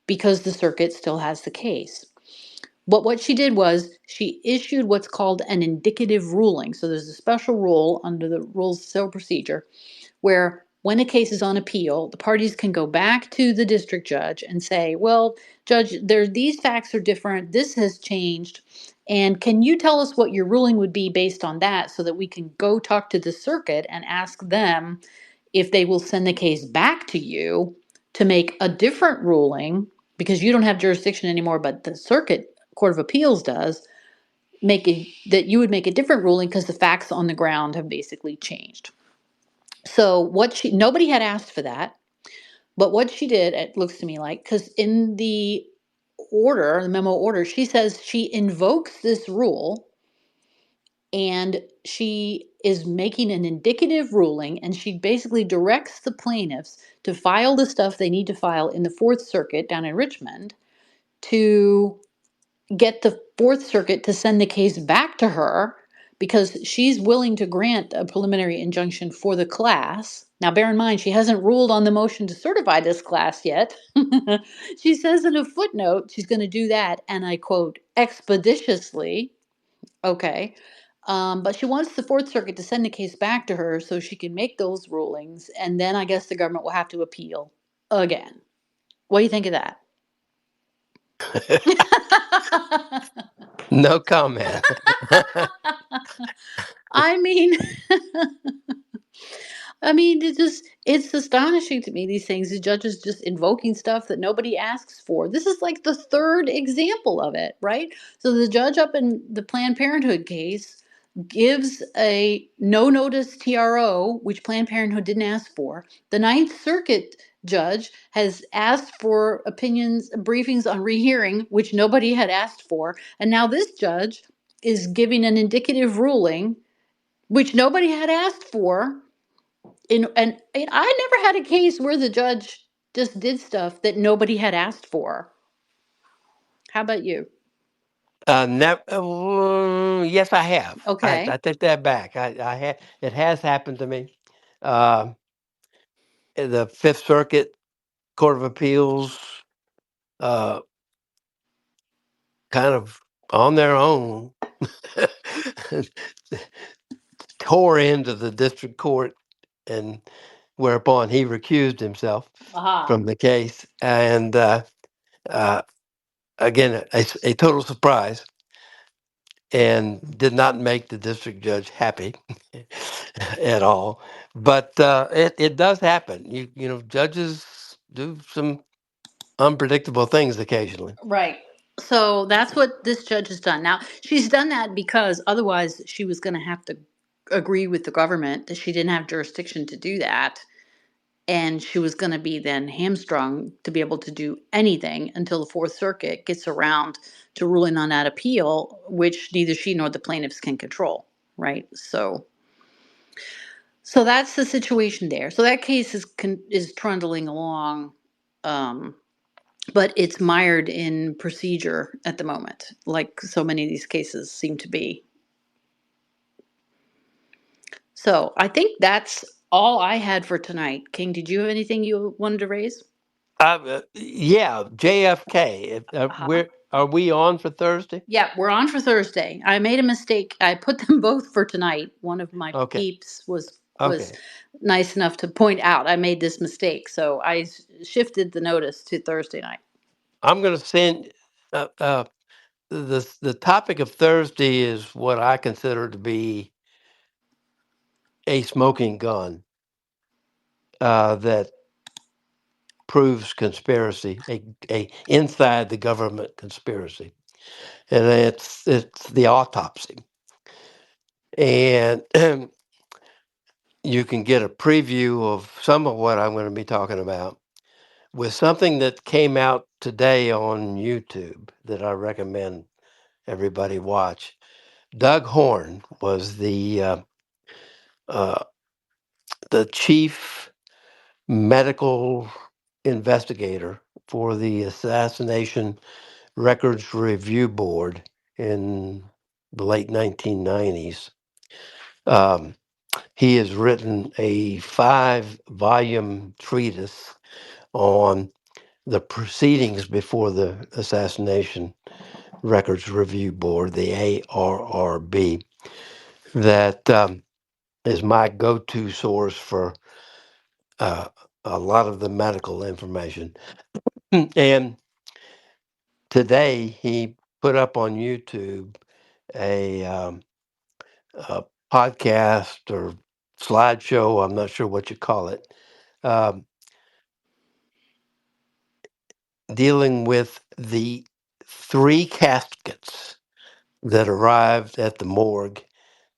because the circuit still has the case. But what she did was she issued what's called an indicative ruling. So there's a special rule under the Rules of Civil Procedure where when a case is on appeal, the parties can go back to the district judge and say, well, judge, there these facts are different. This has changed. And can you tell us what your ruling would be based on that so that we can go talk to the circuit and ask them if they will send the case back to you to make a different ruling because you don't have jurisdiction anymore, but the circuit court of appeals does make it that you would make a different ruling because the facts on the ground have basically changed. So what she nobody had asked for that, but what she did, it looks to me like, because in the order, the memo order, she says she invokes this rule and she is making an indicative ruling and she basically directs the plaintiffs to file the stuff they need to file in the Fourth Circuit down in Richmond to get the Fourth Circuit to send the case back to her because she's willing to grant a preliminary injunction for the class. Now, bear in mind, she hasn't ruled on the motion to certify this class yet. She says in a footnote she's going to do that, and I quote, expeditiously. Okay. But she wants the Fourth Circuit to send the case back to her so she can make those rulings, and then I guess the government will have to appeal again. What do you think of that? No comment. I mean, it's astonishing to me, these things. The judges just invoking stuff that nobody asks for. This is like the third example of it, right? So the judge up in the Planned Parenthood case gives a no notice TRO, which Planned Parenthood didn't ask for. The Ninth Circuit judge has asked for opinions, briefings on rehearing, which nobody had asked for. And now this judge is giving an indicative ruling, which nobody had asked for. And I never had a case where the judge just did stuff that nobody had asked for. How about you? Yes, I have. I Okay. take that back. It has happened to me. Uh, the Fifth Circuit Court of Appeals, uh, kind of on their own, tore into the district court, and whereupon he recused himself Aha. from the case. And uh, again, a total surprise, and did not make the district judge happy at all. But it does happen. Judges do some unpredictable things occasionally. Right. So that's what this judge has done. Now, she's done that because otherwise she was going to have to agree with the government that she didn't have jurisdiction to do that. And she was going to be then hamstrung to be able to do anything until the Fourth Circuit gets around to ruling on that appeal, which neither she nor the plaintiffs can control. Right. So that's the situation there. So that case is trundling along. Um, but it's mired in procedure at the moment, like so many of these cases seem to be. So I think that's all I had for tonight. King, did you have anything you wanted to raise? Yeah, JFK. Are we on for Thursday? Yeah, we're on for Thursday. I made a mistake. I put them both for tonight. One of my Okay. peeps was Okay. nice enough to point out I made this mistake, so I shifted the notice to Thursday night. I'm going to send. The topic of Thursday is what I consider to be a smoking gun that proves conspiracy, a inside the government conspiracy, and it's the autopsy, and you can get a preview of some of what I'm going to be talking about with something that came out today on YouTube that I recommend everybody watch. Doug Horn was uh, the chief medical investigator for the Assassination Records Review Board in the late 1990s. He has written a 5-volume treatise on the proceedings before the assassination Records Review Board, the ARRB, that is my go-to source for uh, a lot of the medical information. And today he put up on YouTube a, a podcast or slideshow, I'm not sure what you call it, um, dealing with the 3 caskets that arrived at the morgue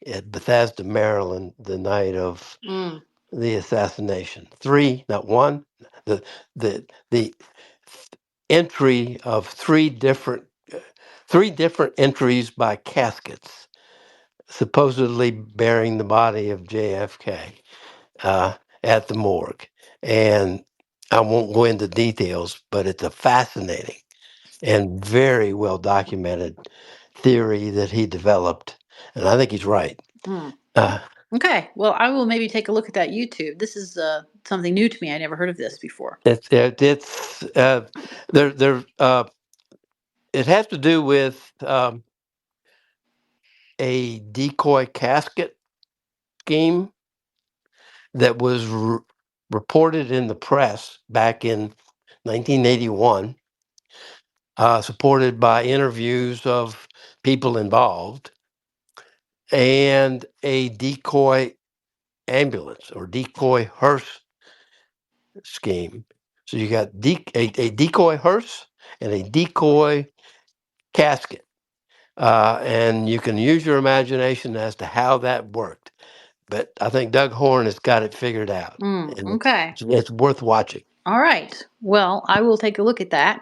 at Bethesda, Maryland, the night of Mm. the assassination. 3, not one. The entry of 3 different entries by caskets, supposedly bearing the body of JFK at the morgue. And I won't go into details, but it's a fascinating and very well documented theory that he developed, and I think he's right. Mm. Uh, Okay, well, I will maybe take a look at that YouTube. This is something new to me. I never heard of this before. it's there. It has to do with a decoy casket scheme that was reported in the press back in 1981, supported by interviews of people involved, and a decoy ambulance or decoy hearse scheme. So you got a decoy hearse and a decoy casket. And you can use your imagination as to how that worked. But I think Doug Horn has got it figured out, and Okay. it's worth watching. All right. Well, I will take a look at that,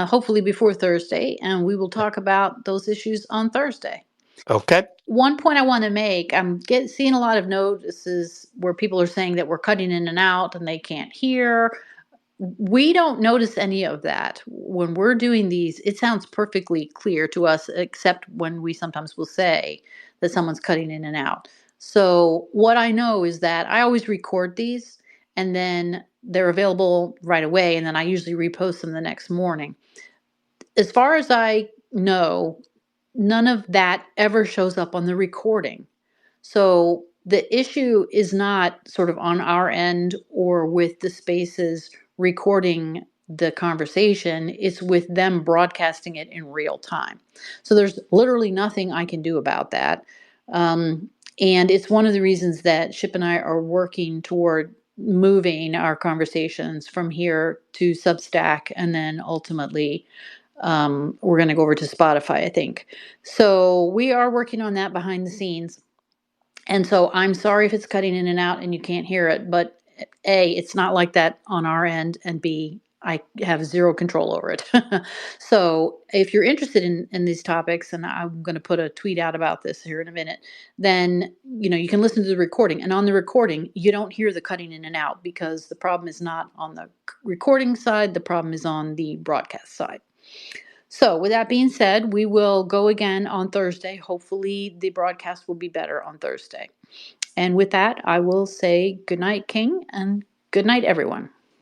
hopefully before Thursday, and we will talk about those issues on Thursday. Okay. One point I want to make, seeing a lot of notices where people are saying that we're cutting in and out and they can't hear. We don't notice any of that when we're doing these. It sounds perfectly clear to us, except when we sometimes will say that someone's cutting in and out. So what I know is that I always record these and then they're available right away, and then I usually repost them the next morning. As far as I know, none of that ever shows up on the recording. So the issue is not sort of on our end or with the spaces recording the conversation, it's with them broadcasting it in real time. So there's literally nothing I can do about that. And it's one of the reasons that Ship and I are working toward moving our conversations from here to Substack, and then ultimately we're going to go over to Spotify, I think. So we are working on that behind the scenes. And so I'm sorry if it's cutting in and out and you can't hear it, but A, it's not like that on our end, and B, I have zero control over it. So if you're interested in these topics, and I'm going to put a tweet out about this here in a minute, then you can listen to the recording. And on the recording, you don't hear the cutting in and out because the problem is not on the recording side, the problem is on the broadcast side. So, with that being said, we will go again on Thursday. Hopefully, the broadcast will be better on Thursday. And with that, I will say good night, King, and good night, everyone.